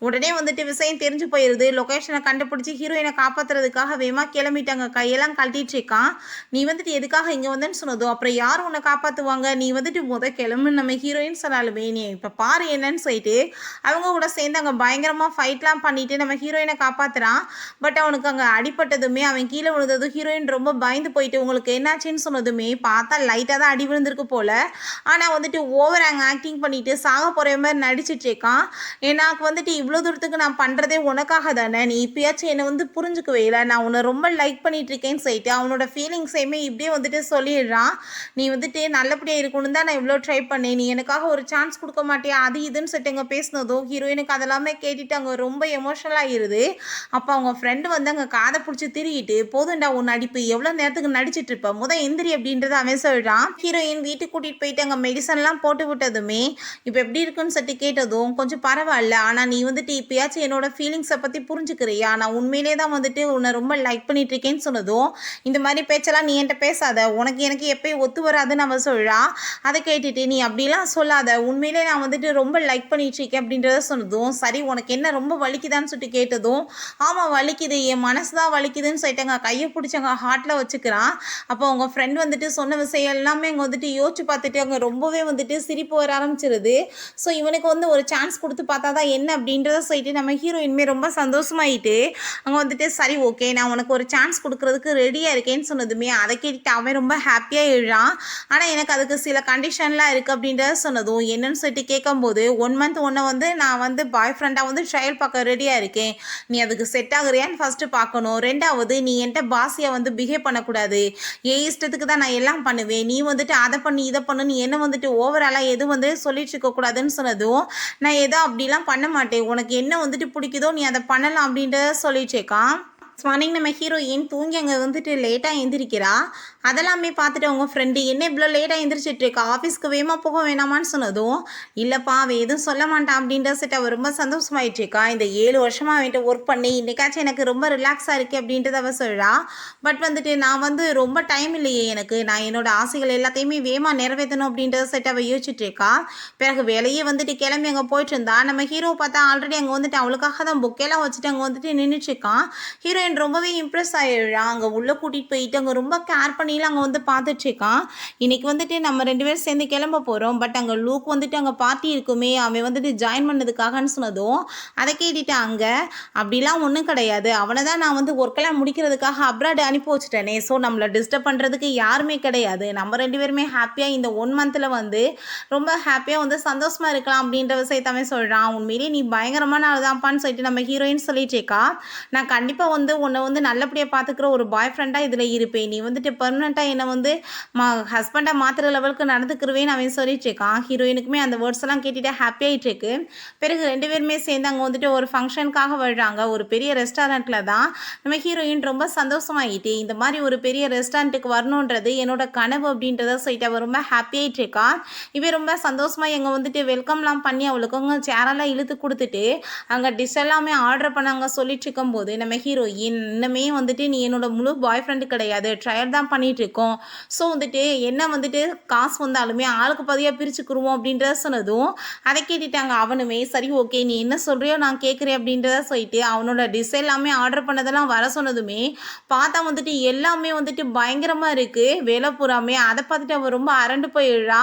உடனே வந்துட்டு விஷயம் தெரிஞ்சு போயிடுது. லொக்கேஷனை கண்டுபிடிச்சி ஹீரோயினை காப்பாற்றுறதுக்காக வேகமாக கிளம்பிட்டாங்க. கையெல்லாம் கழட்டிட்டு இருக்கான். நீ வந்துட்டு எதுக்காக இங்கே வந்தேன்னு சொன்னதும் அப்புறம் யார் உன்னை காப்பாற்றுவாங்க, நீ வந்துட்டு கிளம்பு நம்ம ஹீரோயின் சொன்னாலுமே நீ இப்போ பாரு என்னன்னு சொல்லிட்டு அவங்க கூட சேர்ந்து அங்கே பயங்கரமாக ஃபைட்லாம் பண்ணிட்டு நம்ம ஹீரோயினை காப்பாற்றுறான். பட் அவனுக்கு அங்கே அடிப்பட்டதுமே அவன் கீழே விழுந்ததும் ஹீரோயின் ரொம்ப பயந்து போயிட்டு உங்களுக்கு என்னாச்சுன்னு சொன்னதுமே பார்த்தா லைட்டாக தான் அடி விழுந்திருக்கு போல. ஆனால் வந்துட்டு ஓவர் ஆக்டிங் பண்ணிட்டு சாக போகிற மாதிரி நடிச்சிட்டு இருக்கான். எனக்கு வந்துட்டு இவ்வளோ தூரத்துக்கு நான் பண்ணுறதே உனக்காக தானே, நீ இப்பயாச்சும் என்னை வந்து புரிஞ்சுக்கவே இல்லை, நான் உன்னை ரொம்ப லைக் பண்ணிட்டு இருக்கேன்னு சொல்லிட்டு அவனோட ஃபீலிங்ஸையுமே இப்படியே வந்துட்டு சொல்லிடுறான். நீ வந்துட்டு நல்லபடியாக இருக்கணும் தான் நான் இவ்வளோ ட்ரை பண்ணேன், நீ எனக்காக ஒரு சான்ஸ் கொடுக்க மாட்டியா அது இதுன்னு சொல்லிட்டு அங்கே பேசினதும் ஹீரோயினுக்கு அதெல்லாமே கேட்டுட்டு அங்கே ரொம்ப எமோஷனல் ஆகிருது. அப்போ அவங்க ஃப்ரெண்டு வந்து அங்கே காதை பிடிச்சி திரிகிட்டு போதுண்டா உன் நடிப்பு எவ்வளோ நேரத்துக்கு நடிச்சிட்டு இருப்ப எந்திரி அப்படின்றத அவன் சொல்கிறான். ஹீரோயின் வீட்டுக்கு கூட்டிகிட்டு போயிட்டு அங்கே மெடிசன்லாம் போட்டு விட்டதுமே இப்போ எப்படி இருக்குன்னு சொல்லிட்டு கேட்டதும் கொஞ்சம் பரவாயில்ல, ஆனால் நீ வந்துட்டு இப்பயாச்சும் என்னோட ஃபீலிங்ஸை பற்றி புரிஞ்சுக்கிறியா, நான் உண்மையிலே தான் வந்துட்டு உன்னை ரொம்ப லைக் பண்ணிட்டு இருக்கேன்னு சொன்னதும் இந்த மாதிரி பேச்செல்லாம் நீ என்கிட்ட பேசாத, எனக்கு எப்பயும் ஒத்து வராதுன்னு அவன் சொல்கிறா. அதை கேட்டுட்டு நீ அப்படிலாம் சொல்லாத, உண்மையிலே நான் வந்துட்டு ரொம்ப லைக் பண்ணிட்டு இருக்கேன் அப்படின்றத சொன்னதும் சரி உனக்கு என்ன ரொம்ப வலிக்குதான்னு சொல்லிட்டு கேட்டதும் ஆமாம் வலிக்குது, என் மனசு தான் வலிக்குதுன்னு சொல்லிட்டு கையை பிடிச்சங்க ஹார்ட்டில் வச்சுக்கிறான். அப்போ அவங்க ஃப்ரெண்ட் வந்துட்டு சொன்ன விஷயம் எல்லாமே அங்கே வந்துட்டு யோசிச்சு பார்த்துட்டு அங்கே ரொம்பவே வந்துட்டு சிரிப்பு வர ஆரம்பிச்சிருது. ஸோ இவனுக்கு வந்து ஒரு சான்ஸ் கொடுத்து பார்த்தா தான் என்ன அப்படின்றத சொல்லிட்டு நம்ம ஹீரோயின்மே ரொம்ப சந்தோஷமாயிட்டு அங்கே வந்துட்டு சரி ஓகே நான் உனக்கு ஒரு சான்ஸ் கொடுக்குறதுக்கு ரெடியாக இருக்கேன்னு சொன்னதுமே அதை கேட்டுட்டு அவன் ரொம்ப ஹாப்பியாக எழுறான். ஆனால் எனக்கு அதுக்கு சில கண்டிஷன்லாம் இருக்குது அப்படின்றத சொன்னதும் என்னன்னு சொல்லிட்டு கேட்கும்போது 1 மந்த் ஒன்றை வந்து நான் வந்து பாய் ஃப்ரெண்டாக வந்து ட்ரையல் பார்க்க ரெடியாக இருக்கேன், நீ அதுக்கு செட் ஆகுறியான்னு ஃபஸ்ட்டு பார்க்கணும், 2வது நீ என்கிட்ட பாசியாக வந்து பிஹேவ் பண்ணக்கூடாது, ஏன் இஷ்டத்துக்கு தான் நான் எல்லாம் பண்ணுவேன், நீ வந்துட்டு அதை பண்ணி இதை பண்ணு நீ என்ன வந்துட்டு ஓவராலாக எதுவும் வந்து சொல்லிட்டு இருக்கக்கூடாதுன்னு சொன்னதும் நான் ஏதோ அப்படிலாம் பண்ண மாட்டேன், உனக்கு என்ன வந்துட்டு பிடிக்குதோ நீ அதை பண்ணலாம் அப்படின்றத சொல்லிட்டேக்கான். மார்னிங் நம்ம ஹீரோயின் தூங்கி அங்கே வந்துட்டு லேட்டாக எழுந்திரிக்கிறா. அதெல்லாமே பார்த்துட்டு அவங்க ஃப்ரெண்டு என்ன இவ்வளோ லேட்டாக எழுந்திரிச்சிட்ருக்கா, ஆஃபீஸ்க்கு வேகமாக போக வேணாமான்னு சொன்னதும் இல்லைப்பா அவன் எதுவும் சொல்ல மாட்டான் அப்படின்ற செட் அவள் ரொம்ப சந்தோஷமாயிட்ருக்கா. இந்த 7 வருஷமாக அவன்கிட்ட ஒர்க் பண்ணி இன்றைக்காச்சும் எனக்கு ரொம்ப ரிலாக்ஸாக இருக்குது அப்படின்றத அவள் சொல்கிறா. பட் வந்துட்டு நான் வந்து ரொம்ப டைம் இல்லையே எனக்கு, நான் என்னோட ஆசைகள் எல்லாத்தையுமே வேகமாக நிறைவேற்றணும் அப்படின்றத செட் அவள் யோசிச்சுட்ருக்கா. பிறகு வேலையே வந்துட்டு கிளம்பி அங்கே போயிட்டு இருந்தா. நம்ம ஹீரோவை பார்த்தா ஆல்ரெடி அங்கே வந்துட்டு அவளுக்காக தான் புக்கெல்லாம் வச்சுட்டு அங்கே வந்துட்டு நின்றுட்டுருக்கான். ஹீரோயின் ரொம்பவே இம்ப்ரெஸ் ஆகிடுறான். அங்கே உள்ளே கூட்டிகிட்டு போயிட்டு அங்கே ரொம்ப கேர் பண்ணி கம்பெனியில் அங்கே வந்து பார்த்துட்ருக்கான். இன்றைக்கி வந்துட்டு நம்ம 2 பேரும் சேர்ந்து கிளம்ப போகிறோம். பட் அங்கே லூக் வந்துட்டு அங்கே பார்ட்டி இருக்குமே, அவன் வந்துட்டு ஜாயின் பண்ணதுக்காகன்னு சொன்னதும் அதை கேட்டுட்டு அங்கே அப்படிலாம் ஒன்றும் கிடையாது, அவனை தான் நான் வந்து ஒர்க்கெல்லாம் முடிக்கிறதுக்காக அப்ராட் அனுப்பி வச்சுட்டேனே, ஸோ நம்மளை டிஸ்டர்ப் பண்ணுறதுக்கு யாருமே கிடையாது, நம்ம 2 பேருமே ஹாப்பியாக இந்த 1 மந்தில் வந்து ரொம்ப ஹாப்பியாக வந்து சந்தோஷமாக இருக்கலாம் அப்படின்ற விஷயத்தாமே சொல்கிறான். உண்மையிலேயே நீ பயங்கரமான ஆள் தான்ப்பான்னு சொல்லிட்டு நம்ம ஹீரோயின் சொல்லிட்டேக்கா. நான் கண்டிப்பாக வந்து உன்னை வந்து நல்லபடியாக பார்த்துக்கிற ஒரு பாய் ஃப்ரெண்டாக இதில் இருப்பேன், நீ வந்துட்டு பெர்மனெண்ட்டாக என்னை வந்து ஹஸ்பண்டாக மாற்றுற லெவலுக்கு நடந்துக்கிருவேன்னு அவன் சொல்லிட்டுருக்கான். ஹீரோயினுக்குமே அந்த வேர்ட்ஸ் எல்லாம் கேட்டுட்டு ஹாப்பியாகிட்டு இருக்கு. பிறகு 2 பேருமே சேர்ந்து அங்கே வந்துட்டு ஒரு ஃபங்க்ஷனுக்காக வர்றாங்க. ஒரு பெரிய ரெஸ்டாரண்ட்டில் தான் நம்ம ஹீரோயின் ரொம்ப சந்தோஷமாகிட்டு இந்த மாதிரி ஒரு பெரிய ரெஸ்டாரண்ட்டுக்கு வரணுன்றது என்னோட கனவு அப்படின்றத சொல்லிட்டு அவள் ரொம்ப ஹாப்பியாகிட்டு இருக்கா. இவன் ரொம்ப சந்தோஷமாக எங்கே வந்துட்டு வெல்கம்லாம் பண்ணி அவளுக்கு அவங்க சேரெல்லாம் இழுத்து கொடுத்துட்டு அங்கே டிஷ் எல்லாமே ஆர்டர் பண்ண அங்கே சொல்லிட்டு இருக்கும்போது நம்ம ஹீரோயின் இன்னமே வந்துட்டு நீ என்னோட முழு பாய் ஃப்ரெண்டு கிடையாது, ட்ரையல் தான் பண்ணிகிட்டு இருக்கோம், ஸோ வந்துட்டு என்ன வந்துட்டு காசு வந்தாலுமே ஆளுக்கு பதியாக பிரிச்சுக்குருவோம் அப்படின்றத சொன்னதும் அதை கேட்டுட்டாங்க. அவனுமே சரி ஓகே நீ என்ன சொல்கிறியோ நான் கேட்குறேன் அப்படின்றத சொல்லிட்டு அவனோட டிஷ் எல்லாமே ஆர்டர் பண்ணதெல்லாம் வர சொன்னதுமே பார்த்தா வந்துட்டு எல்லாமே வந்துட்டு பயங்கரமாக இருக்குது, வேலை பூராமே. அதை பார்த்துட்டு அவன் ரொம்ப அரண்டு போயிடுறா.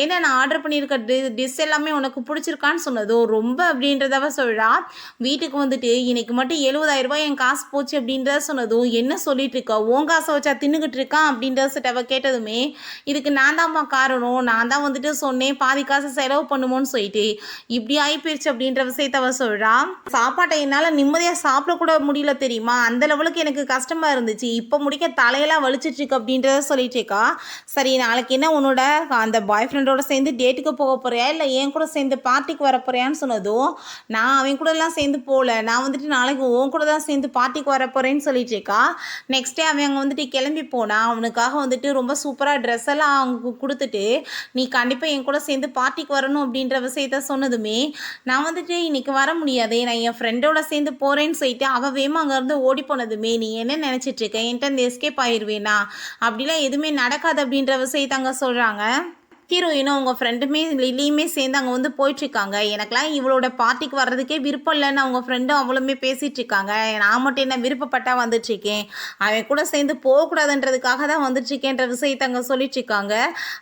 ஏன்னா நான் ஆர்டர் பண்ணியிருக்க டிஷ் எல்லாமே உனக்கு பிடிச்சிருக்கான்னு சொன்னதும் ரொம்ப அப்படின்றதவ சொல்கிறா. வீட்டுக்கு வந்துட்டு இன்னைக்கு மட்டும் 70,000 ரூபாய் என் காசு போச்சு அப்படின்றத சொன்னதும் என்ன சொல்லிட்டு இருக்கா, உன் காசை வச்சா தின்னுக்கிட்டு இருக்கான் அப்படின்றத சொல்லிட்டு அவள் கேட்டதுமே இதுக்கு நான் தான்மா காரணம், நான் தான் வந்துட்டு சொன்னேன் பாதி காசு செலவு பண்ணுமோன்னு சொல்லிட்டு இப்படி ஆகி போயிடுச்சு அப்படின்ற விஷயத்த அவள் சொல்கிறா. சாப்பாட்டை என்னால் நிம்மதியாக சாப்பிடக்கூட முடியல தெரியுமா, அந்த லெவலுக்கு எனக்கு கஷ்டமாக இருந்துச்சு, இப்போ முடிக்க தலையெல்லாம் வலிச்சிட்ருக்கு அப்படின்றத சொல்லிட்டேக்கா. சரி நாளைக்கு என்ன உன்னோட அந்த பாய் ஃப்ரெண்டோட சேர்ந்து டேட்டுக்கு போக போறியா இல்லை என் கூட சேர்ந்து பார்ட்டிக்கு வர போறியான்னு சொன்னதும் நான் அவன் கூடலாம் சேர்ந்து போகல, நான் வந்துட்டு நாளைக்கு உன் கூட தான் சேர்ந்து பார்ட்டிக்கு வர போகிறேன்னு சொல்லிட்டேக்கா. நெக்ஸ்ட் டே அவன் அங்கே வந்துட்டு கிளம்பி போனான். அவனுக்காக வந்துட்டு ரொம்ப சூப்பராக ட்ரெஸ் எல்லாம் அவங்க கொடுத்துட்டு நீ கண்டிப்பாக என் கூட சேர்ந்து பார்ட்டிக்கு வரணும் அப்படின்ற விஷயத்த சொன்னதுமே நான் வந்துட்டு இன்னைக்கு வர முடியாது, நான் என் ஃப்ரெண்டோட சேர்ந்து போகிறேன்னு சொல்லிட்டு அவள் வேமா அங்கேருந்து ஓடி போனதுமே நீ என்ன நினச்சிட்ருக்க, என்கிட்ட இந்த எஸ்கேப் ஆயிடுவேனா, அப்படிலாம் எதுவுமே நடக்காது அப்படின்ற விஷயத்த அங்கே சொல்கிறாங்க. ஹீரோயினும் அவங்க ஃப்ரெண்டுமே லில்லியுமே சேர்ந்து அங்கே வந்து போயிட்டுருக்காங்க. எனக்கெலாம் இவளோட பார்ட்டிக்கு வர்றதுக்கே விருப்பம் இல்லைன்னு அவங்க ஃப்ரெண்டும் அவளுமே பேசிகிட்டு இருக்காங்க. நான் மட்டும் என்ன விருப்பப்பட்டா வந்துட்டுருக்கேன், அவன் கூட சேர்ந்து போகக்கூடாதுன்றதுக்காக தான் வந்துட்டுருக்கேன்ற விஷயத்தை அங்கே சொல்லிட்டுருக்காங்க.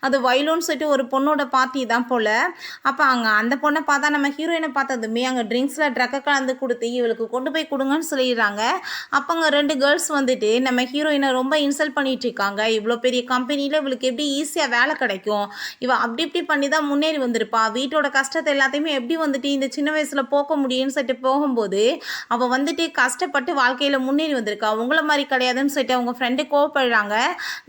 அது வயலுன்னு சொல்லிட்டு ஒரு பொண்ணோட பார்ட்டி தான் போல். அப்போ அங்கே அந்த பொண்ணை பார்த்தா நம்ம ஹீரோயினை பார்த்ததுமே அங்கே ட்ரிங்க்ஸில் ட்ரக்கை கலந்து கொடுத்து இவளுக்கு கொண்டு போய் கொடுங்கன்னு சொல்லிடுறாங்க. அப்போ அங்கே 2 கேர்ள்ஸ் வந்துட்டு நம்ம ஹீரோயினை ரொம்ப இன்சல்ட் பண்ணிட்டு இருக்காங்க. இவ்வளோ பெரிய கம்பெனியில் இவளுக்கு எப்படி ஈஸியாக வேலை கிடைக்கும், இவள் அப்படி இப்படி பண்ணி தான் முன்னேறி வந்திருப்பா, வீட்டோட கஷ்டத்தை எல்லாத்தையுமே எப்படி வந்துட்டு இந்த சின்ன வயசில் போக்க முடியும்னு சொல்லிட்டு போகும்போது அவள் வந்துட்டு கஷ்டப்பட்டு வாழ்க்கையில் முன்னேறி வந்திருக்கா, உங்களை மாதிரி கிடையாதுன்னு சொல்லிட்டு அவங்க ஃப்ரெண்டு கோவப்படுறாங்க.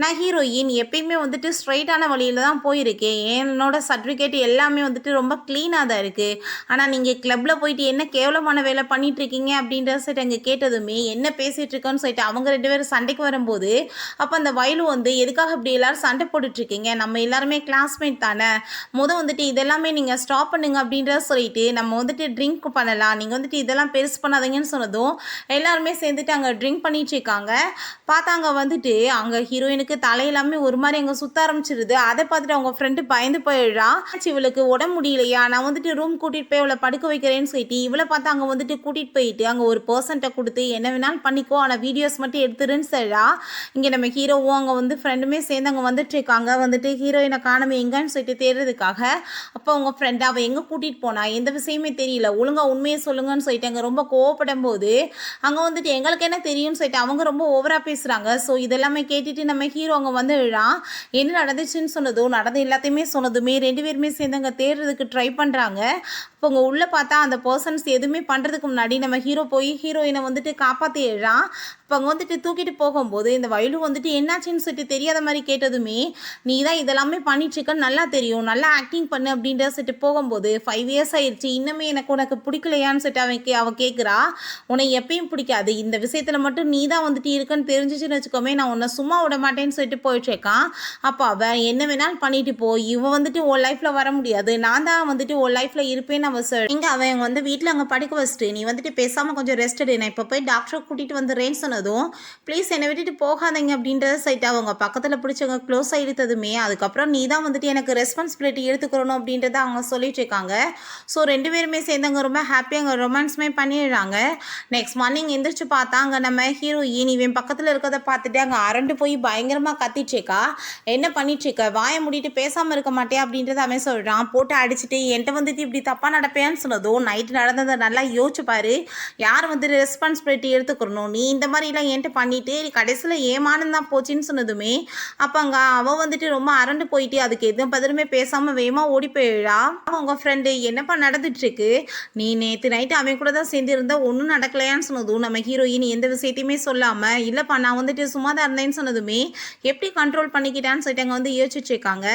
நான் ஹீரோயின் எப்பயுமே வந்துட்டு ஸ்ட்ரைட்டான வழியில் தான் போயிருக்கேன், என்னோட சர்டிஃபிகேட் எல்லாமே வந்துட்டு ரொம்ப க்ளீனாக தான் இருக்குது, ஆனால் நீங்கள் கிளப்பில் போயிட்டு என்ன கேவலமான வேலை பண்ணிகிட்ருக்கீங்க அப்படின்ற சொல்லிட்டு அங்கே கேட்டதுமே என்ன பேசிகிட்டு இருக்கோன்னு சொல்லிட்டு அவங்க 2 பேரும் சண்டைக்கு வரும்போது அப்போ அந்த வயலும் வந்து எதுக்காக இப்படி எல்லோரும் சண்டை போட்டுட்ருக்கீங்க, நம்ம எல்லாருமே கிளாஸ்மேட் தானே, வந்துட்டு இதெல்லாமே நீங்கள் ஸ்டாப் பண்ணுங்க அப்படின்றத சொல்லிட்டு நம்ம வந்துட்டு ட்ரிங்க் பண்ணலாம், நீங்கள் வந்துட்டு இதெல்லாம் பெருசு பண்ணாதீங்கன்னு சொன்னதும் எல்லாருமே சேர்ந்துட்டு அங்கே ட்ரிங்க் பண்ணிட்டு இருக்காங்க. பார்த்தாங்க வந்துட்டு அங்கே ஹீரோயினுக்கு தலையெல்லாமே ஒரு மாதிரி அங்கே சுத்த ஆரம்பிச்சிருது. அதை பார்த்துட்டு அவங்க ஃப்ரெண்டு பயந்து போயிடுறா. இவளுக்கு உடம்பு முடியலையா, நான் வந்துட்டு ரூம் கூட்டிகிட்டு போய் அவளை படுக்க வைக்கிறேன்னு சொல்லிட்டு இவளை பார்த்து அங்கே வந்துட்டு கூட்டிகிட்டு போயிட்டு அங்கே ஒரு பர்சன்ட்டை கொடுத்து என்ன வேணாலும் பண்ணிக்கோ, ஆனால் வீடியோஸ் மட்டும் எடுத்துருன்னு சொல்கிறா. இங்கே நம்ம ஹீரோவும் அங்கே வந்து ஃப்ரெண்டுமே சேர்ந்து அங்கே வந்துட்டு இருக்காங்க. வந்துட்டு ஹீரோயினை காணமே எங்கன்னு சொல்லிட்டு தேடுறதுக்காக அப்போ அவங்க ஃப்ரெண்ட் அவள் எங்கே கூட்டிகிட்டு போனா எந்த விஷயமே தெரியல, ஒழுங்காக உண்மையை சொல்லுங்கன்னு சொல்லிட்டு அங்கே ரொம்ப கோவப்படும் போது அங்கே வந்துட்டு எங்களுக்கு என்ன தெரியும்னு சொல்லிட்டு அவங்க ரொம்ப ஓவராக பேசுகிறாங்க. ஸோ இதெல்லாமே கேட்டுட்டு நம்ம ஹீரோ அங்கே வந்து விழான். என்ன நடந்துச்சுன்னு சொன்னதும் நடந்து எல்லாத்தையுமே சொன்னதுமே 2 பேருமே சேர்ந்து அங்கே தேடுறதுக்கு ட்ரை பண்ணுறாங்க. அப்போ அங்கே உள்ளே பார்த்தா அந்த பர்சன்ஸ் எதுவுமே பண்ணுறதுக்கு முன்னாடி நம்ம ஹீரோ போய் ஹீரோயினை வந்துட்டு காப்பாற்றிடுறான். அப்போ அங்கே வந்துட்டு தூக்கிட்டு போகும்போது இந்த வயலு வந்துட்டு என்னாச்சுன்னு சொல்லிட்டு தெரியாத மாதிரி கேட்டதுமே நீ தான் இதெல்லாமே பண்ணிட்டுருக்கன்னு நல்லா தெரியும், நல்லா ஆக்டிங் பண்ணு அப்படின்ற சொல்லிட்டு போகும்போது 5 இயர்ஸ் ஆயிடுச்சு இன்னுமே எனக்கு உனக்கு பிடிக்கலையான்னு சொல்லிட்டு அவள் கேட்குறா. உன்னை எப்பயும் பிடிக்காது, இந்த விஷயத்தில் மட்டும் நீ தான் வந்துட்டு இருக்குன்னு தெரிஞ்சிச்சுன்னு வச்சுக்கோமே நான் உன்னை சும்மா விட மாட்டேன்னு சொல்லிட்டு போயிட்டுருக்கான். அப்போ அவன் என்ன வேணாலும் பண்ணிட்டு போ, இவன் வந்துட்டு உன் லைஃப்பில் வர முடியாது, நான் தான் வந்துட்டு உன் லைஃப்பில் இருப்பேன்னு அவள் சொல். இங்கே அவன் வந்து வீட்டில் அங்கே படிக்க வச்சுட்டு நீ வந்துட்டு பேசாமல் கொஞ்சம் ரெஸ்ட் எடு, நான் இப்போ போய் டாக்டரை கூட்டிகிட்டு வந்துடுறேன்னு சொன்னதும் ப்ளீஸ் என்னை விட்டுட்டு போகாதீங்க அப்படின்றத சொல்லிட்டு அவங்க பக்கத்தில் பிடிச்சவங்க க்ளோஸ் ஆகிடுத்ததுமே அதுக்கப்புறம் நீ தான் வந்துட்டு வந்துட்டு எனக்கு ரெஸ்பான்சிபிலிட்டி எடுத்துக்கிறணும் அப்படின்றத அவங்க சொல்லிட்டு இருக்காங்க. ஸோ 2 பேருமே சேர்ந்து அங்கே ரொம்ப ஹாப்பியாக அங்கே ரொமான்ஸுமே பண்ணிடுறாங்க. நெக்ஸ்ட் மார்னிங் எந்திரிச்சு பார்த்தா அங்கே நம்ம ஹீரோயின் இவன் பக்கத்தில் இருக்கிறத பார்த்துட்டு அங்கே அரண்டு போய் பயங்கரமாக கத்திட்டுருக்கா. என்ன பண்ணிட்டுருக்க, வாயை மூடிட்டு பேசாமல் இருக்க மாட்டே அப்படின்றத அவன் சொல்கிறான். போட்டு அடிச்சுட்டு என்கிட்ட வந்துட்டு இப்படி தப்பாக நடப்பேன்னு சொன்னதும், நைட்டு நடந்ததை நல்லா யோசிச்சு பாரு, யார் வந்து ரெஸ்பான்சிபிலிட்டி எடுத்துக்கிறணும், நீ இந்த மாதிரிலாம் என்கிட்ட பண்ணிட்டு கடைசியில் ஏமானம் தான் போச்சுன்னு சொன்னதுமே அப்போ அங்கே அவள் வந்துட்டு ரொம்ப அரண்டு போயிட்டு அதுக்கு எதுவும் பதிலுமே பேசாமல் வேகமாக ஓடி போயிடா. அவங்க ஃப்ரெண்டு என்னப்பா நடந்துட்டுருக்கு, நீ நேற்று நைட்டு அவன் கூட தான் சேர்ந்து இருந்தால் ஒன்றும் நடக்கலையான்னு சொன்னதும் நம்ம ஹீரோயின் எந்த விஷயத்தையுமே சொல்லாமல் இல்லைப்பா நான் வந்துட்டு சும்மா தான் இருந்தேன்னு சொன்னதுமே எப்படி கண்ட்ரோல் பண்ணிக்கிட்டான்னு சொல்லிட்டு அங்கே வந்து யோசிச்சுருக்காங்க.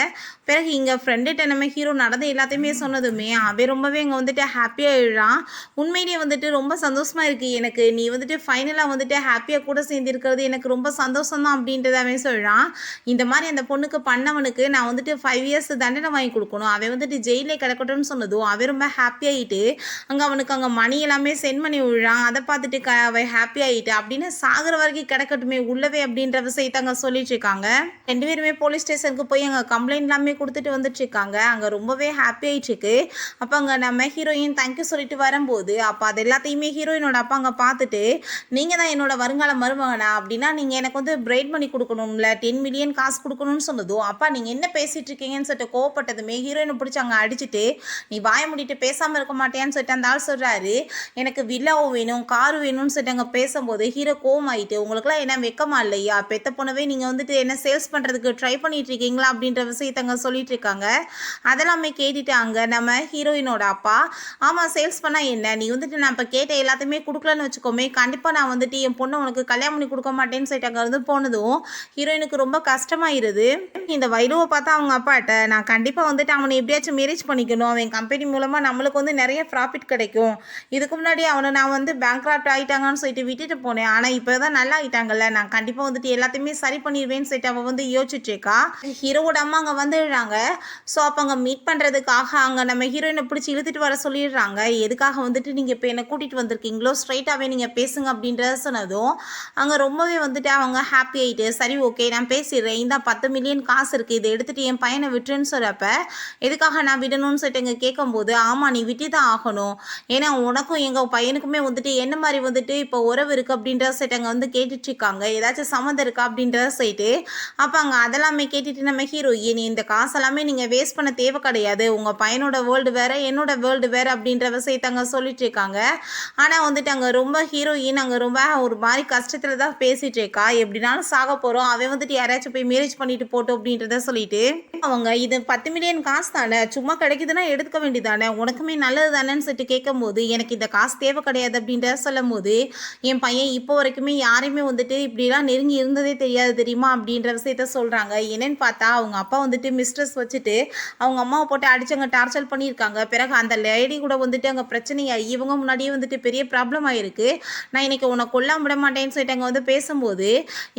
பிறகு இங்கே ஃப்ரெண்டுகிட்ட நம்ம ஹீரோ நடந்து எல்லாத்தையுமே சொன்னதுமே அவன் ரொம்பவே அங்கே வந்துட்டு ஹாப்பியாக எழுறான். உண்மையிலேயே வந்துட்டு ரொம்ப சந்தோஷமாக இருக்குது எனக்கு, நீ வந்துட்டு ஃபைனலாக வந்துட்டு ஹாப்பியாக கூட சேர்ந்து இருக்கிறது எனக்கு ரொம்ப சந்தோஷம் தான் அப்படின்றத அவன் சொல்கிறான். இந்த மாதிரி அந்த பொண்ணுக்கு பண்ணவனுக்கு நான் வந்துட்டு 5 இயர்ஸ் தண்டனை வாங்கி கொடுக்கணும், அவன் வந்துட்டு ஜெயிலே கிடக்கட்டும்னு சொன்னதும் அவன் ரொம்ப ஹாப்பி ஆகிட்டு அவனுக்கு அங்கே மணி எல்லாமே சென்ட் பண்ணி விடுறான். அதை பார்த்துட்டு அவன் ஹாப்பி ஆகிட்டு அப்படின்னு சாகிற வரைக்கும் கிடக்கட்டுமே உள்ளவே அப்படின்ற விஷயத்தை அங்கே சொல்லிட்டு இருக்காங்க. 2 பேருமே போலீஸ் ஸ்டேஷனுக்கு போய் அங்கே கம்ப்ளைண்ட் எல்லாமே கொடுத்துட்டு வந்துட்டு இருக்காங்க. அங்கே ரொம்பவே ஹாப்பி ஆகிட்டு இருக்கு. அப்போ அங்கே நம்ம ஹீரோயின் தேங்க்யூ சொல்லிட்டு வரும்போது அப்போ அது எல்லாத்தையுமே ஹீரோயினோட அப்பா அங்கே பார்த்துட்டு நீங்கள் தான் என்னோட வருங்கால மருமகனா, அப்படின்னா நீங்கள் எனக்கு வந்து பிரைட் பண்ணி கொடுக்கணும்ல, 10 மில்லியன் காசு கொடுக்கணும்னு சொன்னதும் அப்பா நீங்கள் என்ன பேசிகிட்டு இருக்கீங்கன்னு சொல்லிட்டு கோவப்பட்டதுமே ஹீரோயினை பிடிச்சி அங்கே அடிச்சுட்டு நீ வாய முடிட்டு பேசாமல் இருக்க மாட்டேன்னு சொல்லிட்டு அந்த ஆள் சொல்கிறாரு. எனக்கு வில்லாவும் வேணும் காரு வேணும்னு சொல்லிட்டு அங்கே பேசும்போது ஹீரோ கோவமாயிட்டு உங்களுக்குலாம் என்ன வெக்கமா இல்லையா, பெத்த பொண்ணவே நீங்கள் வந்துட்டு என்ன சேல்ஸ் பண்ணுறதுக்கு ட்ரை பண்ணிட்டு இருக்கீங்களா அப்படின்ற விஷயத்தை அங்கே சொல்லிட்டு இருக்காங்க. அதெல்லாமே கேட்டுட்டு அங்கே நம்ம ஹீரோயினோட அப்பா ஆமாம் சேல்ஸ் பண்ணால் என்ன, நீ வந்துட்டு நான் இப்போ கேட்ட எல்லாத்தையுமே கொடுக்கலன்னு வச்சுக்கோமே கண்டிப்பாக நான் வந்துட்டு என் பொண்ணை உனக்கு கல்யாணம் பண்ணி கொடுக்க மாட்டேன்னு சொல்லிட்டு அங்கே வந்து போனதும் ஹீரோயினுக்கு ரொம்ப கஷ்டமாயிருது. இந்த வைலுவை பார்த்தா அவங்க அப்பாட்ட நான் கண்டிப்பாக வந்துட்டு அவனை எப்படியாச்சும் மேரேஜ் பண்ணிக்கணும், அவன் கம்பெனி மூலமாக நம்மளுக்கு வந்து நிறைய ப்ராஃபிட் கிடைக்கும், இதுக்கு முன்னாடி அவனை நான் வந்து பேங்க்ராப்ட் ஆகிட்டாங்கன்னு சொல்லிட்டு விட்டுட்டு போனேன், ஆனால் இப்போ தான் நல்லா ஆகிட்டாங்கல்ல, நான் கண்டிப்பாக வந்துட்டு எல்லாத்தையுமே சரி பண்ணிடுவேன்னு சொல்லிட்டு அவள் வந்து யோசிச்சுட்ருக்கா. ஹீரோவோட அம்மா அங்கே வந்துடுறாங்க. ஸோ அப்போ அங்கே மீட் பண்ணுறதுக்காக அங்கே நம்ம ஹீரோயினை பிடிச்சி இழுத்துட்டு வர சொல்லிடுறாங்க. எதுக்காக வந்துட்டு நீங்கள் இப்போ என்னை கூட்டிகிட்டு வந்திருக்கீங்களோ ஸ்ட்ரைட்டாகவே நீங்கள் பேசுங்க அப்படின்றத சொன்னதும் அங்கே ரொம்பவே வந்துட்டு அவங்க ஹாப்பி ஆகிட்டு சரி ஓகே நான் பேசிடுறேன், இந்த 10 மில்லியன் காசு இருக்குது இதை எடுத்துகிட்டு என் பையனை விட்டுருன்னு சொல்கிறப்ப எதுக்காக நான் விடணும்னு சொல்லிட்டு இங்கே கேட்கும்போது ஆமாம் நீ விட்டு தான் ஆகணும், ஏன்னா உனக்கும் எங்கள் பையனுக்குமே வந்துட்டு என்ன மாதிரி வந்துட்டு இப்போ உறவு இருக்குது அப்படின்றத சொல்லிட்டு அங்கே வந்து கேட்டுட்ருக்காங்க, ஏதாச்சும் சம்மந்தம் இருக்கா அப்படின்றத சொல்லிட்டு அப்போ அங்கே அதெல்லாமே கேட்டுட்டு நம்ம ஹீரோயின் இந்த காசெல்லாமே நீங்கள் வேஸ்ட் பண்ண தேவை கிடையாது, உங்கள் பையனோட வேர்ல்டு வேறு என்னோட வேர்ல்டு வேறு அப்படின்ற விஷயத்தை அங்கே சொல்லிட்டு இருக்காங்க. ஆனால் வந்துட்டு அங்கே ரொம்ப ஹீரோயின் அங்கே ரொம்ப ஒரு மாதிரி கஷ்டத்தில் தான் பேசிகிட்டு இருக்கா, எப்படினாலும் சாக போகிறோம், அவன் வந்துட்டு யாராச்சும் போய் மேரேஜ் பண்ணிட்டு போட்டோம் அப்படின்றத சொல்லிட்டு அவங்க இது 10 மில்லியன் காசு தானே சும்மா கிடைக்குதுன்னா எடுத்துக்க வேண்டியதானே, உனக்குமே நல்லது தானேன்னு சொல்லிட்டு கேட்கும்போது எனக்கு இந்த காசு தேவை கிடையாது அப்படின்றத சொல்லும் போது என் பையன் இப்போ வரைக்குமே யாரையுமே வந்துட்டு இப்படிலாம் நெருங்கி இருந்ததே தெரியாது தெரியுமா அப்படின்ற விஷயத்த சொல்கிறாங்க. என்னன்னு பார்த்தா அவங்க அப்பா வந்துட்டு மிஸ்ட்ரஸ் வச்சுட்டு அவங்க அம்மாவை போட்டு அடிச்சவங்க டார்ச்சர் பண்ணியிருக்காங்க. பிறகு அந்த லேடி கூட வந்துட்டு அங்கே பிரச்சனையாகி இவங்க முன்னாடியே வந்துட்டு பெரிய ப்ராப்ளம் ஆகிருக்கு, நான் இன்னைக்கு உன்னை கொல்லாம விட மாட்டேன்னு சொல்லிட்டு அங்கே வந்து பேசும்போது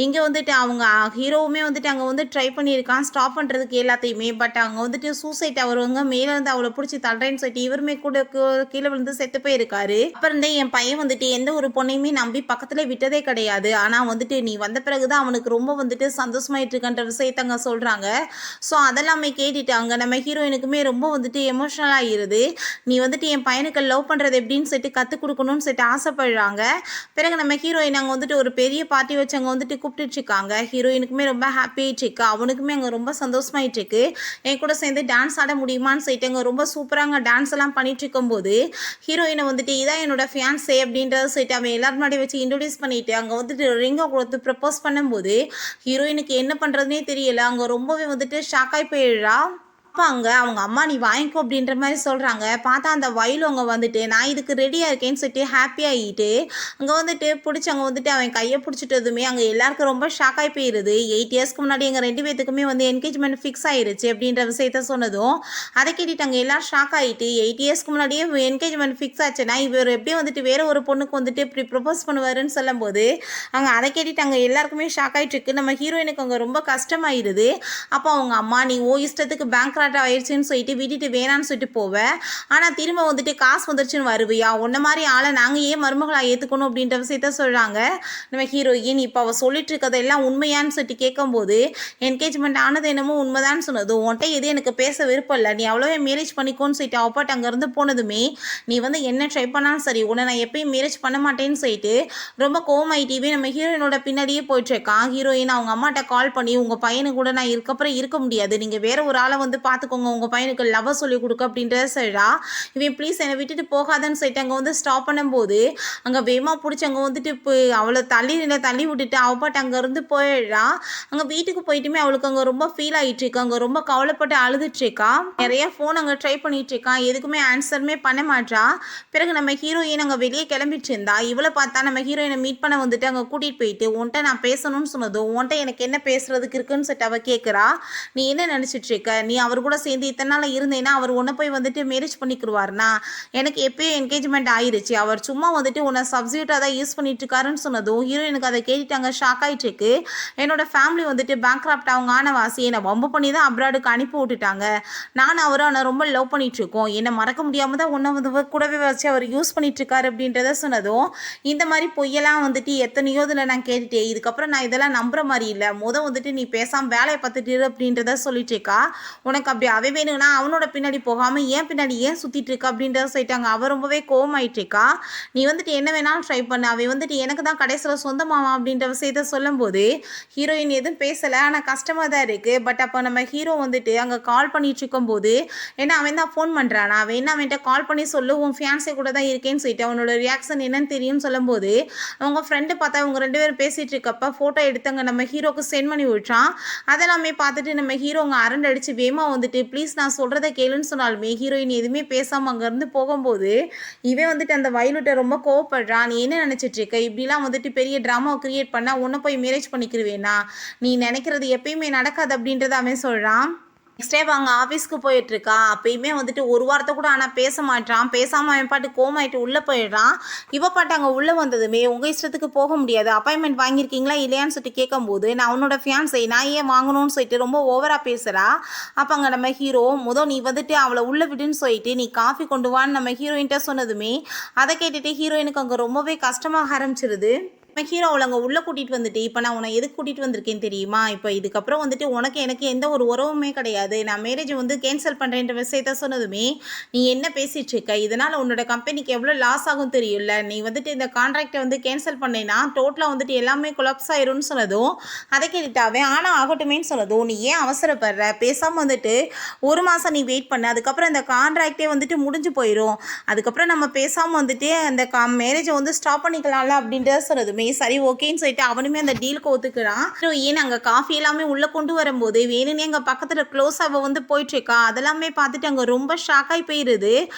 இங்கே வந்துட்டு அவங்க ஹீரோவுமே வந்துட்டு அங்கே வந்து ட்ரை பண்ணியிருக்கான் ஸ்டாப் பண்ணுறதுக்கு எல்லாத்தையுமே, பட் அங்கே வந்துட்டு சூசைட் அவருவங்க மேலே இருந்து அவளை பிடிச்சி தள்ளுறேன்னு சொல்லிட்டு இவருமே கூட கீழே விழுந்து செத்து போயிருக்காரு. அப்புறம் இருந்தே என் பையன் வந்துட்டு எந்த ஒரு பொண்ணையுமே நம்பி பக்கத்தில் விட்டதே கிடையாது, ஆனால் வந்துட்டு நீ வந்த பிறகு தான் அவனுக்கு ரொம்ப வந்துட்டு சந்தோஷமாயிட்டு இருக்கின்ற விஷயத்த அங்கே சொல்கிறாங்க. ஸோ அதெல்லாமே கேட்டுட்டு அங்கே நம்ம ஹீரோயினுக்குமே ரொம்ப வந்துட்டு எமோஷனல் ஆகிடுது, நீ வந்துட்டு என் பையனுக்கு லவ் பண்ணுறது எப்படின்னு சொல்லிட்டு கற்றுக் கொடுக்கணும்னு சொல்லிட்டு ஆசைப்படுறாங்க. பிறகு நம்ம ஹீரோயின் அங்கே வந்துட்டு ஒரு பெரிய பார்ட்டி வச்சு அங்கே வந்துட்டு கூப்பிட்டுருக்காங்க. ஹீரோயினுக்குமே ரொம்ப ஹாப்பி ஆகிட்டு இருக்கு, அவனுக்குமே அங்கே ரொம்ப சந்தோஷமாயிட்டு இருக்கு, என் கூட சேர்ந்து டான்ஸ் ஆட முடியுமான்னு சொல்லிட்டு அங்கே ரொம்ப சூப்பராக அங்கே டான்ஸ் எல்லாம் பண்ணிட்டு இருக்கும்போது ஹீரோயினை வந்துட்டு இதான் என்னோட ஃபியான்ஸே அப்படின்றத சொல்லிட்டு அவன் எல்லாரும் முன்னாடி வச்சு இன்ட்ரோடியூஸ் பண்ணிட்டு அங்கே வந்துட்டு ரிங்கை கொடுத்து ப்ரப்போஸ் பண்ணும்போது ஹீரோயினுக்கு என்ன பண்ணுறதுனே தெரியல, அங்கே ரொம்பவே வந்துட்டு ஷாக்காகி போயிடுறா. அப்போ அங்கே அவங்க அம்மா நீ வாங்கிக்கோ அப்படின்ற மாதிரி சொல்கிறாங்க. பார்த்தா அந்த வயலும் அங்கே வந்துட்டு நான் இதுக்கு ரெடியாக இருக்கேன்னு சொல்லிட்டு ஹாப்பி ஆகிட்டு அங்கே வந்துட்டு பிடிச்சி அங்கே வந்துட்டு அவன் கையை பிடிச்சிட்டதுமே அங்கே எல்லாருக்கும் ரொம்ப ஷாக்காகி போயிடுது. 8 இயர்ஸ்க்கு முன்னாடி எங்கள் 2 பேத்துக்குமே வந்து என்கேஜ்மெண்ட் ஃபிக்ஸ் ஆகிருச்சு அப்படின்ற விஷயத்த சொன்னதும் அதை கேட்டுட்டு அங்கே எல்லோரும் ஷாக் ஆகிட்டு 8 இயர்ஸ்க்கு முன்னாடியே என்கேஜ்மெண்ட் ஃபிக்ஸ் ஆச்சுன்னா இவர் எப்படி வந்துட்டு வேறு ஒரு பொண்ணுக்கு வந்துட்டு இப்படி ப்ரப்போஸ் பண்ணுவாருன்னு சொல்லும்போது அங்கே அதை கேட்டுட்டு அங்கே எல்லாருக்குமே ஷாக் ஆகிட்டு இருக்கு. நம்ம ஹீரோயினுக்கு அங்கே ரொம்ப கஷ்டமாயிருது. அப்போ அவங்க அம்மா நீ ஓ இஷ்டத்துக்கு பேங்க் பேங்க்ராப்ட் ஆயிடுச்சுன்னு சொல்லிட்டு விட்டுட்டு வேணான்னு சொல்லிட்டு போவேன். ஆனால் திரும்ப வந்துட்டு காசு வந்துருச்சுன்னு வருவியா? உன்ன மாதிரி ஆளை நாங்கள் ஏன் மருமகளாக ஏற்றுக்கணும் அப்படின்ற விஷயத்த சொல்கிறாங்க நம்ம ஹீரோயின். இப்போ அவள் சொல்லிட்டு இருக்கதெல்லாம் உண்மையான்னு சொல்லிட்டு கேட்கும்போது என்கேஜ்மெண்ட் ஆனது என்னமோ உண்மைதான்னு சொன்னதும் உன்ட்ட எது எனக்கு பேச விருப்பம் இல்லை, நீ அவ்வளோவே மேரேஜ் பண்ணிக்கோன்னு சொல்லிட்டு அப்பாட்ட அங்கேருந்து போனதுமே நீ வந்து என்ன ட்ரை பண்ணாலும் சரி உன்னை நான் எப்பயும் மேரேஜ் பண்ண மாட்டேன்னு சொல்லிட்டு ரொம்ப கோவமாயிட்டே நம்ம ஹீரோயினோட பின்னாடியே போயிட்டுருக்கான். ஹீரோயின் அவங்க அம்மாட்ட கால் பண்ணி உங்கள் பையனு கூட நான் இதுக்கப்புறம் இருக்க முடியாது, நீங்கள் வேற ஒரு ஆளை வந்து பார்த்துக்கோங்க, உங்கள் பையனுக்கு லவ் சொல்லி கொடுக்க அப்படின்றத சொல்கிறா. இவன் ப்ளீஸ் என்னை விட்டுட்டு போகாதன்னு சொல்லிட்டு அங்கே வந்து ஸ்டாப் பண்ணும்போது அங்கே வேமா பிடிச்சி அங்கே வந்துட்டு இப்போ அவளை தள்ளி விட்டுட்டு அவப்பாட்டு அங்கேருந்து போயிடுறா. அங்கே வீட்டுக்கு போயிட்டுமே அவளுக்கு அங்கே ரொம்ப ஃபீல் ஆகிட்டு இருக்கா, அங்கே ரொம்ப கவலைப்பட்டு அழுதுட்டு இருக்கா. நிறைய ஃபோன் அங்கே ட்ரை பண்ணிட்டு இருக்கா, எதுக்குமே ஆன்சருமே பண்ண மாட்டா. பிறகு நம்ம ஹீரோயின் அங்கே வெளியே கிளம்பிட்டு இருந்தா. இவளை பார்த்தா நம்ம ஹீரோயினை மீட் பண்ண வந்துட்டு அங்கே கூட்டிகிட்டு போயிட்டு உன்ட்ட நான் பேசணும்னு சொன்னதும் உன்ட்ட எனக்கு என்ன பேசுறதுக்கு இருக்குன்னு சொல்லிட்டு அவள் கேட்குறா. நீ என்ன நினச்சிட்டு இருக்க, நீ அவர் கூட சேர்ந்து இத்தனை நாள் இருந்தேன்னா அவர் உன்னை போய் வந்துட்டு மேரேஜ் பண்ணிக்கிடுவார்னா? எனக்கு எப்பயும் என்கேஜ்மெண்ட் ஆயிருச்சு, அவர் சும்மா வந்துட்டு உன்னை சப்ஸ்டியூட்டாக தான் யூஸ் பண்ணிட்டு இருக்காருன்னு சொன்னதும் ஹீரோயினுக்கு அதை கேட்டுட்டாங்க, ஷாக் ஆகிட்டு இருக்கு. என்னோட ஃபேமிலி வந்துட்டு பேங்க்ராப்ட் அவங்க ஆனவாசி என்னை வம்பு பண்ணி தான் அப்ராடுக்கு அனுப்பி விட்டுட்டாங்க. நானும் அவரும் அவனை ரொம்ப லவ் பண்ணிட்டு இருக்கோம், என்னை மறக்க முடியாமல் தான் உன்னை வந்து கூடவே வச்சு அவர் யூஸ் பண்ணிட்டு இருக்காரு அப்படின்றத சொன்னதும் இந்த மாதிரி பொய்யெல்லாம் வந்துட்டு எத்தனையோ இதில் நான் கேட்டுட்டேன், இதுக்கப்புறம் நான் இதெல்லாம் நம்புற மாதிரி இல்லை, வந்துட்டு நீ பேசாமல் வேலையை பார்த்துட்டு அப்படின்றத சொல்லிட்டு இருக்கா. உனக்கு அப்படி அவன் வேணும்னா அவனோட பின்னாடி போகாமல் ஏன் பின்னாடி ஏன் சுற்றிட்டு இருக்கா அப்படின்றத சொல்லிட்டாங்க. அவள் ரொம்பவே கோவமாயிட்டு இருக்கா. நீ வந்துட்டு என்ன வேணாலும் ட்ரை பண்ண, அவன் வந்துட்டு எனக்கு தான் கடைசியில் சொந்தமாவா அப்படின்ற விஷயத்த சொல்லும்போது ஹீரோயின் எதுவும் பேசலை, ஆனால் கஷ்டமாக தான் இருக்குது. பட் அப்போ நம்ம ஹீரோ வந்துட்டு அங்கே கால் பண்ணிட்டு இருக்கும்போது ஏன்னா அவன் தான் ஃபோன் பண்ணுறானா, அவன் என்ன அவன்கிட்ட கால் பண்ணி சொல்லு உன் ஃபியான்ஸே கூட தான் இருக்கேன்னு சொல்லிட்டு அவனோட ரியாக்ஷன் என்னன்னு தெரியும்னு சொல்லும்போது அவங்க ஃப்ரெண்டு பார்த்தா அவங்க 2 பேரும் பேசிகிட்டு இருக்கப்ப ஃபோட்டோ எடுத்தவங்க நம்ம ஹீரோக்கு சென்ட் பண்ணி விட்றான். அதெல்லாமே பார்த்துட்டு நம்ம ஹீரோங்க அரண்டு அடித்து வேமா வந்துட்டு ப்ளீஸ் நான் சொல்கிறத கேளுன்னு சொன்னாலுமே ஹீரோயின் எதுவுமே பேசாமல் அங்கேருந்து போகும்போது இவன் வந்துட்டு அந்த வயலுட்ட ரொம்ப கோவப்படுறான். நீ என்ன நினச்சிட்டு இருக்க, இப்படிலாம் வந்துட்டு பெரிய ட்ராமாவை கிரியேட் பண்ணால் உன்னை போய் மேரேஜ் பண்ணிக்கிருவேனா, நீ நினைக்கிறது எப்பயுமே நடக்காது அப்படின்றத அவன் சொல்கிறான். நெக்ஸ்ட் டே அவங்க ஆஃபீஸ்க்கு போயிட்டுருக்கா. அப்பயுமே வந்துட்டு ஒரு வாரத்தை கூட ஆனால் பேச மாட்டான். பேசாமல் அவன் பாட்டு கோமாயிட்டு உள்ளே போயிடுறான். இவ பாட்டு அங்கே உள்ளே வந்ததுமே உங்கள் இஷ்டத்துக்கு போக முடியாது, அப்பாயின்மெண்ட் வாங்கியிருக்கீங்களா இல்லையான்னு சொல்லிட்டு கேட்கும்போது நான் அவனோட ஃபியான்ஸை நான் ஏன் வாங்கணும்னு சொல்லிட்டு ரொம்ப ஓவராக பேசுகிறா. அப்போ அங்கே நம்ம ஹீரோ நீ வந்துட்டு அவளை உள்ளே விடுன்னு சொல்லிட்டு நீ காஃபி கொண்டு வான்னு நம்ம ஹீரோயின்ட்ட சொன்னதுமே அதை கேட்டுட்டு ஹீரோயினுக்கு அங்கே ரொம்பவே கஷ்டமாக ஆரம்பிச்சிருது. ஹீரோ அவளை அங்கே உள்ளே கூட்டிகிட்டு வந்துட்டு இப்போ நான் உன்னை எதுக்கு கூட்டிகிட்டு வந்திருக்கேன்னு தெரியுமா, இப்போ இதுக்கப்புறம் வந்துட்டு உனக்கு எனக்கு எந்த ஒரு உறவுமே கிடையாது, நான் மேரேஜ் வந்து கேன்சல் பண்ணுறேன்ற விஷயத்த சொன்னதுமே நீ என்ன பேசிகிட்டு இருக்க, இதனால் உன்னோட கம்பெனிக்கு எவ்வளோ லாஸ் ஆகும் தெரியும்ல, நீ வந்துட்டு இந்த கான்ட்ராக்டை வந்து கேன்சல் பண்ணேன்னா டோட்டலாக வந்துட்டு எல்லாமே கொலாப்ஸ் ஆயிரும்னு சொன்னதும் அதை கேட்டுட்டாவே ஆனால் ஆகட்டுமேன்னு சொன்னதும் நீ ஏன் அவசரப்படுற, பேசாமல் வந்துட்டு 1 மாதம் நீ வெயிட் பண்ண, அதுக்கப்புறம் இந்த கான்ட்ராக்டே வந்துட்டு முடிஞ்சு போயிடும், அதுக்கப்புறம் நம்ம பேசாமல் வந்துட்டு அந்த மேரேஜை வந்து ஸ்டாப் பண்ணிக்கலாம்ல அப்படின்றத சொன்னதுமே சரி ஓகேன்னு சொல்லிட்டு அவனுமே அந்த டீலுக்கு ஒத்துக்கிறான். ஏன் அங்கே காஃபி எல்லாமே உள்ளே கொண்டு வரும்போது வேணும்னே அங்கே பக்கத்தில் க்ளோஸ் அவள் வந்து போயிட்டுருக்கா. அதெல்லாமே பார்த்துட்டு அங்கே ரொம்ப ஷாக்காகி போயிடுது.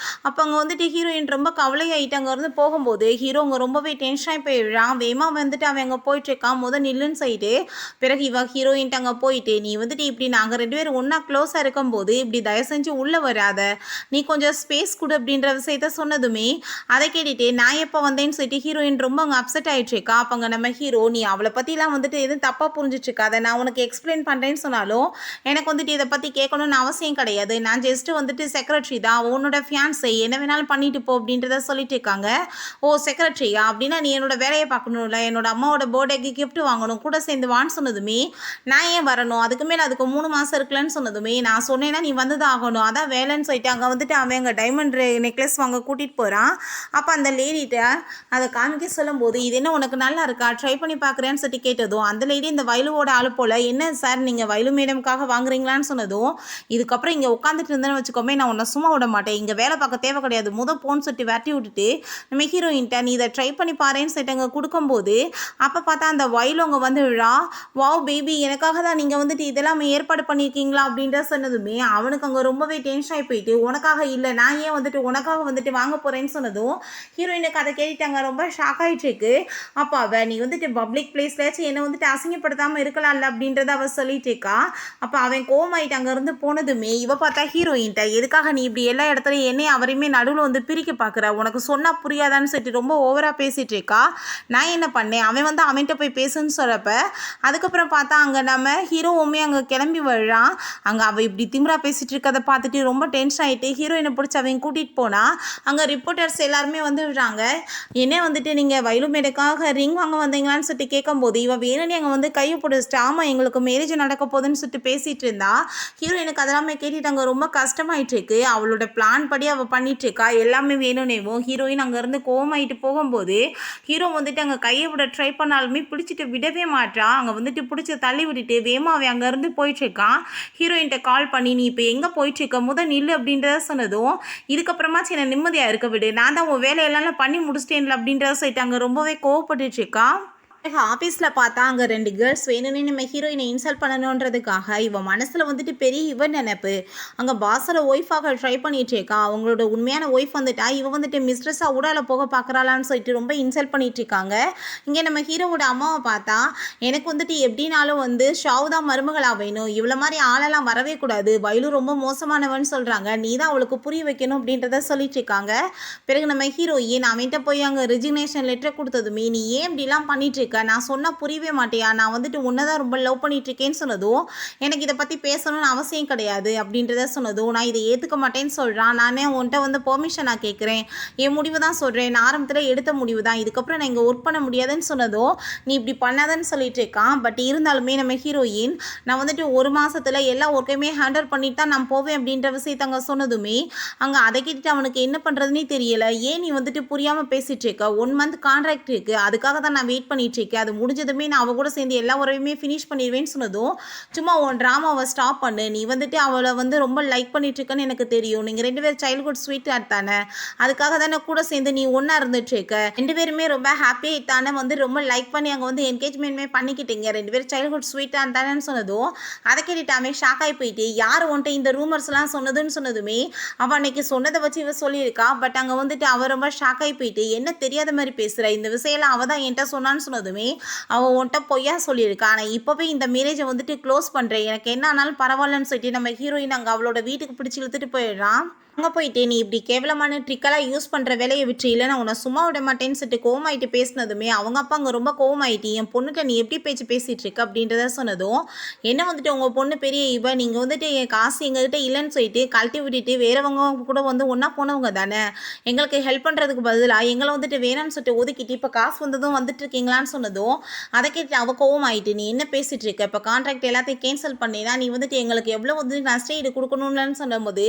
அப்போ அங்கே வந்துட்டு ஹீரோயின் ரொம்ப கவலையாயிட்டு அங்கே இருந்து போகும்போது ஹீரோ அங்கே ரொம்பவே டென்ஷனாகி போயிடுறான். வேமா வந்துட்டு அவன் அங்கே போயிட்டுருக்கான். நில்லுன்னு சொல்லிட்டு பிறகு இவ ஹீரோயின்ட்டு அங்கே போயிட்டு நீ வந்துட்டு இப்படி நாங்கள் 2 பேரும் ஒன்றா க்ளோஸாக இருக்கும்போது இப்படி தயவு செஞ்சு உள்ளே வராத, நீ கொஞ்சம் ஸ்பேஸ் கொடு அப்படின்ற விஷயத்த சொன்னதுமே அதை கேட்டுட்டு நான் எப்போ வந்தேன்னு சொல்லிட்டு ஹீரோயின் ரொம்ப அங்கே அப்செட் ஆகிட்டுருக்கா. அப்பங்க நம்ம ஹீரோ நீ அவளை பற்றிலாம் வந்துட்டு எதுவும் தப்பாக புரிஞ்சிட்ருக்காத, நான் உனக்கு எக்ஸ்பிளைன் பண்ணுறேன்னு சொன்னாலும் எனக்கு வந்துட்டு இதை பற்றி கேட்கணும்னு அவசியம் கிடையாது, நான் ஜஸ்ட்டு வந்துட்டு செக்ரட்டரி தான், உன்னோட ஃபியான்ஸை என்ன வேணாலும் பண்ணிட்டு போ அப்படின்றத சொல்லிட்டு இருக்காங்க. ஓ செக்ரட்டரியா, அப்படின்னா நீ என்னோட வேலையை பார்க்கணும்ல, என்னோட அம்மாவோட பர்த்டேக்கு கிஃப்ட் வாங்கணும், கூட சேர்ந்து வான்னு சொன்னதுமே நான் ஏன் வரணும், அதுக்கு மேலே அதுக்கு 3 மாதம் இருக்குல்லன்னு சொன்னதுமே நான் சொன்னேன்னா நீ வந்து தான் ஆகணும், அதான் வேலைன்னு சொல்லிட்டு அங்கே வந்துட்டு அவன் அங்கே டைமண்ட் நெக்லஸ் வாங்க கூட்டிகிட்டு போகிறான். அப்போ அந்த லேடிகிட்ட அதை காமிக்க சொல்லும்போது இது என்ன உனக்கு நல்லா இருக்கா, ட்ரை பண்ணி பார்க்குறேன்னு சொல்லி கேட்டதும் அந்த லேடி இந்த வயலுவோட ஆளு போல் என்ன சார் நீங்கள் வயலு மேடம்காக வாங்குறீங்களான்னு சொன்னதும் இதுக்கப்புறம் இங்கே உட்காந்துட்டு இருந்தேன்னு வச்சுக்கோமே நான் உன்னை சும்மா விட மாட்டேன், இங்கே வேலை பார்க்க தேவை கிடையாது, போன்னு சொல்லிட்டு வெட்டி விட்டுட்டு நம்ம ஹீரோயின்ட்ட நீ இதை ட்ரை பண்ணி பாருன்னு சொல்லிட்டு அங்கே கொடுக்கும்போது அப்போ பார்த்தா அந்த வயலு அங்கே வந்து விழா. வாவ் பேபி, எனக்காக தான் நீங்கள் வந்துட்டு இதெல்லாம் ஏற்பாடு பண்ணியிருக்கீங்களா அப்படின்ற சொன்னதுமே அவனுக்கு அங்கே ரொம்பவே டென்ஷன் ஆகி போயிட்டு உனக்காக இல்லை நான் ஏன் வந்துட்டு உனக்காக வந்துட்டு வாங்க போகிறேன்னு சொன்னதும் ஹீரோயினுக்கு அதை கேட்டுட்டாங்க ரொம்ப ஷாக் ஆகிட்டு இருக்கு. அப்போ பாப்பாவ நீ வந்துட்டு பப்ளிக் பிளேஸ்லயாச்சும் என்ன வந்துட்டு அசிங்கப்படுத்தாமல் இருக்கலாம்ல அப்படின்றத அவ சொல்லிட்டு இருக்கா. அப்போ அவன் கோவமாயிட்டு அங்கேருந்து போனதுமே இவ பார்த்தா ஹீரோயின்ட்ட எதுக்காக நீ இப்படி எல்லா இடத்துலையும் என்னையும் அவரையுமே நடுவில் வந்து பிரிக்க பார்க்குற, உனக்கு சொன்னால் புரியாதான்னு சொல்லிட்டு ரொம்ப ஓவராக பேசிகிட்டு இருக்கா. நான் என்ன பண்ணேன், அவன் வந்து அவன்கிட்ட போய் பேசுன்னு சொல்கிறப்ப அதுக்கப்புறம் பார்த்தா அங்கே நம்ம ஹீரோவுமே அங்கே கிளம்பி வர்றான். அங்கே அவள் இப்படி திமிரா பேசிகிட்டு இருக்கதை பார்த்துட்டு ரொம்ப டென்ஷன் ஆகிட்டு ஹீரோயினை பிடிச்சி அவன் கூட்டிகிட்டு போனால் அங்கே ரிப்போர்ட்டர்ஸ் எல்லாருமே வந்து விடுறாங்க. என்ன வந்துட்டு நீங்கள் வயலுமேடுக்காக ரிங் வாங்க வந்தீங்களான்னு சொல்லிட்டு கேட்கும்போது இவன் வேணும்னு அங்கே வந்து கையை பிடிச்சிட்டு ஆமாம் எங்களுக்கு மேரேஜ் நடக்க போகுதுன்னு சொல்லிட்டு பேசிகிட்டு இருந்தா. ஹீரோயினுக்கு அதெல்லாமே கேட்டுட்டு அங்கே ரொம்ப கஷ்டமாயிட்டு இருக்கு. அவளோட பிளான் படி அவள் பண்ணிட்டு இருக்கா எல்லாமே வேணும்னேவும். ஹீரோயின் அங்கேருந்து கோவமாயிட்டு போகும்போது ஹீரோ வந்துட்டு அங்கே கையை விட ட்ரை பண்ணாலுமே பிடிச்சிட்டு விடவே மாட்டான். அங்கே வந்துட்டு பிடிச்சி தள்ளி விட்டுட்டு வேமாவே அங்கேருந்து போயிட்டுருக்கான். ஹீரோயின்கிட்ட கால் பண்ணி நீ இப்போ எங்கே போயிட்டுருக்க நில்லு அப்படின்றத சொன்னதும் இதுக்கப்புறமாச்சு என்னை நிம்மதியாக இருக்க விடு, நான் தான் உன் வேலையெல்லாம் பண்ணி முடிச்சிட்டேன்ல அப்படின்றத சொல்லிட்டு அங்கே ரொம்பவே கோவப்பட்டுருக்கான். ஆஃபீஸில் பார்த்தா அங்கே 2 கேர்ள்ஸ் வேணும்னு நம்ம ஹீரோயினை இன்சல்ட் பண்ணணுன்றதுக்காக இவன் மனசில் வந்துட்டு பெரிய இவன் நினைப்பு. அங்கே பாஸோட ஒய்ஃபாக ட்ரை பண்ணிகிட்டு இருக்கா. அவங்களோட உண்மையான ஒய்ஃப் வந்துட்டா இவன் வந்துட்டு மிஸ்ட்ரெஸ்ஸாக ஊடால போக பார்க்குறாளான்னு சொல்லிட்டு ரொம்ப இன்சல்ட் பண்ணிட்டு இருக்காங்க. இங்கே நம்ம ஹீரோவோட அம்மாவை பார்த்தா எனக்கு வந்துட்டு எப்படினாலும் வந்து ஷாவு தான் மருமகளாக வேணும், இவ்வளோ மாதிரி ஆளெல்லாம் வரவே கூடாது, வயலும் ரொம்ப மோசமானவன்னு சொல்கிறாங்க, நீ தான் அவளுக்கு புரிய வைக்கணும் அப்படின்றத சொல்லிட்டு இருக்காங்க. பிறகு நம்ம ஹீரோயின் அவன்கிட்ட போய் அங்கே ரிசிக்னேஷன் லெட்டர் கொடுத்ததுமே நீ ஏன் இப்படிலாம் பண்ணிட்டு இருக்க, நான் சொன்னால் புரியவே மாட்டியா, நான் வந்துட்டு உன்னதான் ரொம்ப லவ் பண்ணிட்டு இருக்கேன்னு சொன்னதும் எனக்கு இதை பற்றி பேசணும்னு அவசியம் கிடையாது அப்படின்றத சொன்னதும் நான் இதை ஏற்றுக்க மாட்டேன்னு சொல்கிறான். நானே உன்கிட்ட வந்து பெர்மிஷன் நான் கேட்குறேன், என் முடிவு தான் சொல்கிறேன், நான் ஆரம்பத்தில் எடுத்த முடிவு தான், இதுக்கப்புறம் நான் இங்கே ஒர்க் பண்ண முடியாதுன்னு சொன்னதும் நீ இப்படி பண்ணாதன்னு சொல்லிட்டு இருக்கான். பட் இருந்தாலுமே நம்ம ஹீரோயின் நான் வந்துட்டு 1 மாதத்தில் எல்லா ஒர்க்கையுமே ஹேண்டில் பண்ணிட்டு தான் நான் போவேன் அப்படின்ற விஷயத்தை அங்கே சொன்னதுமே அங்கே அதை கேட்டுட்டு அவனுக்கு என்ன பண்ணுறதுனே தெரியலை. ஏன் நீ வந்துட்டு புரியாமல் பேசிகிட்டு இருக்க, 1 மந்த் கான்ட்ராக்ட் இருக்குது, அதுக்காக தான் நான் வெயிட் பண்ணிட்டு இருக்கேன், அது முடிஞ்சதுமே நான் அவள் கூட சேர்ந்து எல்லா உறவையுமே ஃபினிஷ் பண்ணிடுவேன்னு சொன்னதும் சும்மா உன் ட்ராமாவை ஸ்டாப் பண்ணு, நீ வந்துட்டு அவளை வந்து ரொம்ப லைக் பண்ணிட்டு இருக்கன்னு எனக்கு தெரியும், நீங்கள் 2 பேரும் சைல்ட்ஹுட் ஸ்வீட் ஹார்ட் தானே, அதுக்காக தானே கூட சேர்ந்து நீ ஒன்றா இருந்துட்டு இருக்க, 2 பேருமே ரொம்ப ஹாப்பியாக தானே வந்து ரொம்ப லைக் பண்ணி அங்கே வந்து என்கேஜ்மெண்ட்மே பண்ணிக்கிட்டீங்க, 2 பேரும் சைல்ட்ஹுட் ஸ்வீட் ஹார்ட் தானேன்னு சொன்னதும் அதை கேட்டுட்டாமே ஷாக் ஆகி போயிட்டு யார் உன்ட்ட இந்த ரூமர்ஸ்லாம் சொன்னதுன்னு சொன்னதுமே அவள் அன்னைக்கு சொன்னதை வச்சு இவ சொல்லியிருக்கா. பட் அங்கே வந்துட்டு அவள் ரொம்ப ஷாக் ஆகி போயிட்டு என்ன தெரியாத மாதிரி பேசுகிற, இந்த விஷயம்லாம் அவள் தான் என்கிட்ட சொன்னான்னு சொன்னதுமே அவன் உன்ட்ட பொய்யா சொல்லியிருக்கா, ஆனால் இப்போவே இந்த மேரேஜை வந்துட்டு க்ளோஸ் பண்ணுறேன், எனக்கு என்ன ஆனாலும் பரவாயில்லன்னு சொல்லிட்டு நம்ம ஹீரோயின் அங்கே அவளோட வீட்டுக்கு பிடிச்சி இழுத்துட்டு போயிடுறான். அங்கே போயிட்டு நீ இப்படி கேவலமான ட்ரிக்கெல்லாம் யூஸ் பண்ணுற வேலையை விட்டு இல்லை நான் உன்னை சும்மா விட மாட்டேன்னு சொல்லிட்டு கோவமாயிட்டு பேசினதுமே அவங்க அப்பா அங்கே ரொம்ப கோவமாயிட்டு என் பொண்ணுகிட்ட நீ எப்படி பேச்சு பேசிகிட்டு இருக்க அப்படின்றத சொன்னதும் என்ன வந்துட்டு உங்கள் பொண்ணு பெரிய இவ, நீங்கள் வந்துட்டு என் காசு எங்ககிட்ட இல்லைன்னு சொல்லிட்டு கழட்டி விட்டுட்டு வேறவங்க கூட வந்து ஒன்றா போனவங்க தானே, எங்களுக்கு ஹெல்ப் பண்ணுறதுக்கு பதிலாக எங்களை வந்துட்டு வேணான்னு சொல்லிட்டு ஒதுக்கிட்டு இப்போ காசு வந்ததும் வந்துட்டு இருக்கீங்களான்னு சொன்னதும் அதை கேட்டு அவள் கோவமாயிட்டு நீ என்ன பேசிகிட்டு இருக்க, இப்போ கான்ட்ராக்ட் எல்லாத்தையும் கேன்சல் பண்ணினா நீ வந்துட்டு எங்களுக்கு எவ்வளோ வந்து நஷ்டஈடு கொடுக்கணும்னு சொன்னபோது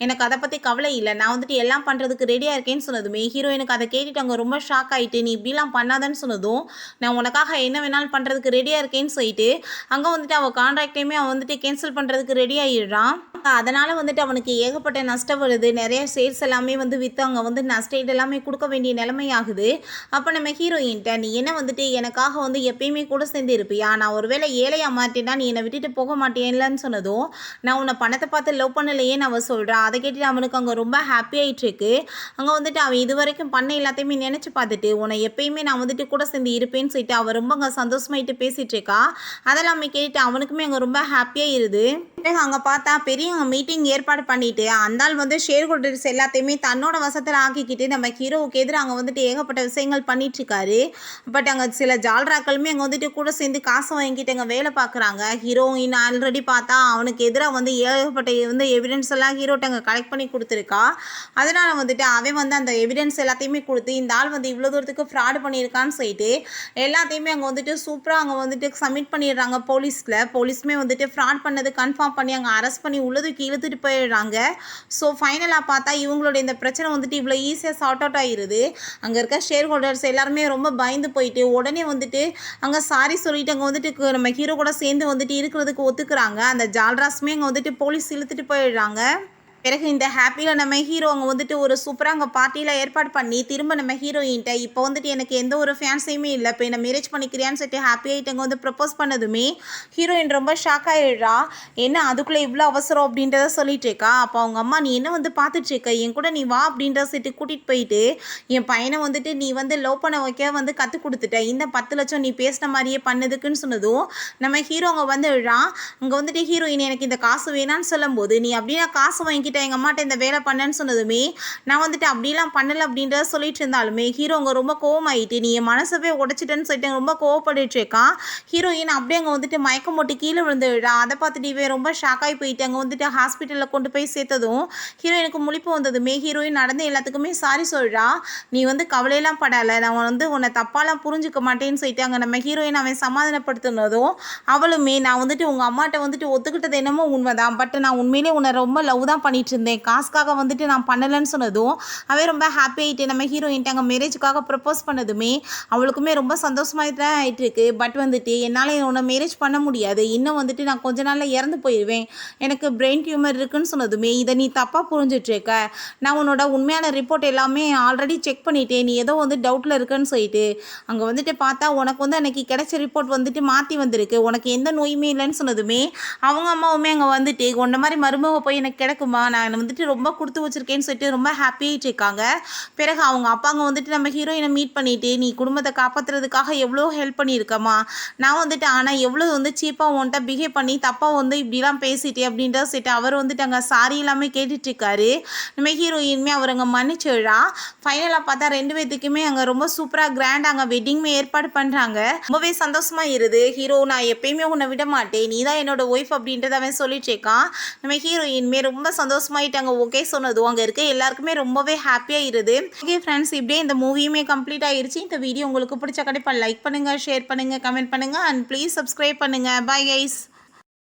எனக்கு அதை கவலை இல்லை, நான் வந்துட்டு எல்லாம் பண்ணுறதுக்கு ரெடியாக இருக்கேன்னு சொன்னதுமே ஹீரோயினுக்கு அதை கேட்டுட்டு அங்கே ரொம்ப ஷாக் ஆகிட்டு நீ இப்படிலாம் பண்ணாதன்னு சொன்னதும் நான் உனக்காக என்ன வேணாலும் பண்ணுறதுக்கு ரெடியாக இருக்கேன்னு சொல்லிட்டு அங்கே வந்துட்டு அவள் கான்ட்ராக்டையுமே அவன் வந்துட்டு கேன்சல் பண்ணுறதுக்கு ரெடி ஆகிடுறான். அதனால் வந்துட்டு அவனுக்கு ஏகப்பட்ட நஷ்டம் வருது, நிறைய சேல்ஸ் எல்லாமே வந்து விற்று அங்கே வந்து நஷ்டம் எல்லாமே கொடுக்க வேண்டிய நிலைமை ஆகுது. அப்போ நம்ம ஹீரோயின்ட்ட நீ என்ன வந்துட்டு எனக்காக வந்து எப்பயுமே கூட சேர்ந்து இருப்பியா, நான் ஒருவேளை ஏழையாக மாட்டேன்னா நீ என்னை விட்டுட்டு போக மாட்டேன்லன்னு சொன்னதும் நான் உன்னை பணத்தை பார்த்து லவ் பண்ணலையேன்னு அவள் சொல்கிறான். அதை கேட்டுட்டு அவனுக்கு அங்கே ரொம்ப ஹாப்பி ஆகிட்டு இருக்கு. அங்கே வந்துட்டு அவன் இது வரைக்கும் பண்ண எல்லாத்தையுமே நினச்சி பார்த்துட்டு உன்னை எப்பயுமே நான் வந்துட்டு கூட சேர்ந்து இருப்பேன்னு சொல்லிட்டு அவள் ரொம்ப அங்கே சந்தோஷமாயிட்டு பேசிகிட்டு இருக்கா. அதெல்லாமே கேட்டு அவனுக்குமே அங்கே ரொம்ப ஹாப்பியாக இருது. அங்கே பார்த்தா பெரிய மீட்டிங் ஏற்பாடு பண்ணிட்டு அந்த ஆள் வந்து ஷேர் ஹோல்டர்ஸ் எல்லாத்தையுமே தன்னோட வசத்தில் ஆக்கிக்கிட்டு நம்ம ஹீரோவுக்கு எதிராக அங்கே வந்துட்டு ஏகப்பட்ட விஷயங்கள் பண்ணிட்டு இருக்காரு. பட் அங்கே சில ஜால்ராக்களுமே அங்கே வந்துட்டு கூட சேர்ந்து காசு வாங்கிட்டு அங்கே வேலை பார்க்குறாங்க. ஹீரோயின் ஆல்ரெடி பார்த்தா அவனுக்கு எதிராக வந்து ஏகப்பட்ட வந்து எவிடன்ஸ் எல்லாம் ஹீரோட்ட அங்கே கலெக்ட் பண்ணி கொடுத்துருக்கா. அதனால் வந்துட்டு அவன் வந்து அந்த எவிடன்ஸ் எல்லாத்தையுமே கொடுத்து இந்த ஆள் வந்து இவ்வளோ தூரத்துக்கு ஃப்ராடு பண்ணியிருக்கான்னு சொல்லிட்டு எல்லாத்தையுமே அங்கே வந்துட்டு சூப்பராக அங்கே வந்துட்டு சப்மிட் பண்ணிடுறாங்க போலீஸில். போலீஸுமே வந்துட்டு ஃப்ராட் பண்ணது கன்ஃபார்ம் பண்ணி அங்கே அரெஸ்ட் பண்ணி உள்ளதுக்கு இழுத்துட்டு போயிடுறாங்க. ஸோ ஃபைனலாக பார்த்தா இவங்களோட இந்த பிரச்சனை வந்துட்டு இவ்வளோ ஈஸியாக சார்ட் அவுட் ஆகிடுது. அங்கே இருக்க ஷேர் ஹோல்டர்ஸ் எல்லாருமே ரொம்ப பயந்து போயிட்டு உடனே வந்துட்டு அங்கே சாரி சொல்லிட்டு அங்கே வந்துட்டு நம்ம ஹீரோ கூட சேர்ந்து வந்துட்டு இருக்கிறதுக்கு ஒத்துக்குறாங்க. அந்த ஜால்ராஸுமே அங்கே வந்துட்டு போலீஸ் இழுத்துட்டு போயிடுறாங்க. பிறகு இந்த ஹாப்பியில் நம்ம ஹீரோ அங்கே வந்துட்டு ஒரு சூப்பராக அங்கே பார்ட்டியில் ஏற்பாடு பண்ணி திரும்ப நம்ம ஹீரோயின்ட்ட இப்போ வந்துட்டு எனக்கு எந்த ஒரு ஃபேன்ஸையுமே இல்லை, இப்போ என்ன மேரேஜ் பண்ணிக்கிறியான்னு சொல்லிட்டு ஹாப்பியாகிட்டு அங்கே வந்து ப்ரப்போஸ் பண்ணதுமே ஹீரோயின் ரொம்ப ஷாக் ஆகிடுறா. என்ன அதுக்குள்ளே இவ்வளோ அவசரம் அப்படின்றத சொல்லிட்டு இருக்கா. அப்போ அவங்க அம்மா நீ என்ன வந்து பார்த்துட்டு இருக்க, என் கூட நீ வா அப்படின்ற சொல்லிட்டு கூட்டிகிட்டு போயிட்டு என் பையனை வந்துட்டு நீ வந்து லவ் பண்ண வைக்க வந்து கற்றுக் கொடுத்துட்ட, இந்த 10 லட்சம் நீ பேசின மாதிரியே பண்ணதுக்குன்னு சொன்னதும் நம்ம ஹீரோ அங்கே வந்துடுறான். அங்கே வந்துட்டு ஹீரோயின் எனக்கு இந்த காசு வேணான்னு சொல்லும்போது நீ அப்படின்னா காசு வாங்கிக்கிட்ட எங்கள் அம்மாட்ட இந்த வேலை பண்ணேன்னு சொன்னதுமே நான் வந்துட்டு அப்படிலாம் பண்ணலை அப்படின்றத சொல்லிட்டு இருந்தாலுமே ஹீரோ அங்கே ரொம்ப கோவமாயிட்டு நீ என் மனசவே உடைச்சிட்டேன்னு சொல்லிட்டு ரொம்ப கோவப்பட்டுட்டு இருக்கான். ஹீரோயின் அப்படியே அங்கே வந்துட்டு மயக்கம் போட்டு கீழே விழுந்துடுறா. அதை பார்த்துட்டு இவன் ரொம்ப ஷாக்காகி போயிட்டு அங்கே வந்துட்டு ஹாஸ்பிட்டலில் கொண்டு போய் சேர்த்ததும் ஹீரோயினுக்கு முழிப்பு வந்ததுமே ஹீரோயின் நடந்து எல்லாத்துக்குமே சாரி சொல்கிறா. நீ வந்து கவலையெல்லாம் படலை, நான் வந்து உன்னை தப்பாலாம் புரிஞ்சுக்க மாட்டேன்னு சொல்லிட்டு அங்கே நம்ம ஹீரோயின் அவன் சமாதானப்படுத்தினதும் அவளுமே நான் வந்துட்டு உங்கள் அம்மாட்ட வந்துட்டு ஒத்துக்கிட்டது என்னமோ உண்மைதான், பட் நான் உண்மையிலே உன்னை ரொம்ப லவ் தான் பண்ணிட்டு இருந்தேன், காசுக்காக வந்துட்டு நான் பண்ணலைன்னு சொன்னதும் அவன் ரொம்ப ஹாப்பி ஆகிட்டு நம்ம ஹீரோயின்ட்டு அங்கே மேரேஜுக்காக ப்ரப்போஸ் பண்ணதுமே அவளுக்குமே ரொம்ப சந்தோஷமாக தான் ஆகிட்டு இருக்கு. பட் வந்துட்டு என்னால் உன்னை மேரேஜ் பண்ண முடியாது, இன்னும் வந்துட்டு நான் கொஞ்ச நாளில் இறந்து போயிடுவேன், எனக்கு பிரெயின் டியூமர் இருக்குன்னு சொன்னதுமே இதை நீ தப்பாக புரிஞ்சிட்ருக்க, நான் உன்னோட உண்மையான ரிப்போர்ட் எல்லாமே ஆல்ரெடி செக் பண்ணிட்டேன், நீ ஏதோ வந்து டவுட்டில் இருக்குன்னு சொல்லிட்டு அங்கே வந்துட்டு பார்த்தா உனக்கு வந்து அன்றைக்கி கிடைச்ச ரிப்போர்ட் வந்துட்டு மாற்றி வந்திருக்கு, உனக்கு எந்த நோயுமே இல்லைன்னு சொன்னதுமே அவங்க அம்மாவுமே அங்கே வந்துட்டு உன்ன மாதிரி மருமக போய் எனக்கு கிடைக்குமா, நான் வந்துட்டு ரொம்ப கொடுத்து வச்சிருக்கேன்னு சொல்லிட்டு ரொம்ப ஹாப்பியாகிட்டு இருக்காங்க. பிறகு அவங்க அப்பாங்க வந்துட்டு நம்ம ஹீரோயினை மீட் பண்ணிவிட்டு நீ குடும்பத்தை காப்பாற்றுறதுக்காக எவ்வளோ ஹெல்ப் பண்ணியிருக்கம்மா, நான் வந்துட்டு ஆனால் எவ்வளோ வந்து சீப்பாக உன்ட்ட பிஹேவ் பண்ணி தப்பாக வந்து இப்படிலாம் பேசிட்டே அப்படின்றத சொல்லிட்டு அவர் வந்துட்டு அங்கே சாரி எல்லாமே கேட்டுட்ருக்காரு. நம்ம ஹீரோயின்மே அவர் அங்கே மன்னிச்சிடுறா. ஃபைனலாக பார்த்தா 2 பேத்துக்குமே அங்கே ரொம்ப சூப்பராக கிராண்ட் அங்கே வெட்டிங்குமே ஏற்பாடு பண்ணுறாங்க. ரொம்பவே சந்தோஷமாக இருது. ஹீரோ நான் எப்பயுமே உன்னை விட மாட்டேன், நீ தான் என்னோட ஒய்ஃப் அப்படின்றத அவன் சொல்லிட்டு இருக்கான். நம்ம ஹீரோயின்மே ரொம்ப சந்தோஷமாயிட்டாங்க. ஓகே சொன்னதும் அங்கே இருக்க எல்லாருக்குமே ரொம்பவே ஹாப்பியாக இருது. ஓகே ஃப்ரெண்ட்ஸ், இப்படியே இந்த மூவியுமே கம்ப்ளீட் ஆகிருச்சு. இந்த வீடியோ உங்களுக்கு பிடிச்ச கண்டிப்பாக லைக் பண்ணுங்கள், ஷேர் பண்ணுங்கள், கமெண்ட் பண்ணுங்கள் அண்ட் ப்ளீஸ் சப்ஸ்கிரைப் பண்ணுங்கள். Bye guys.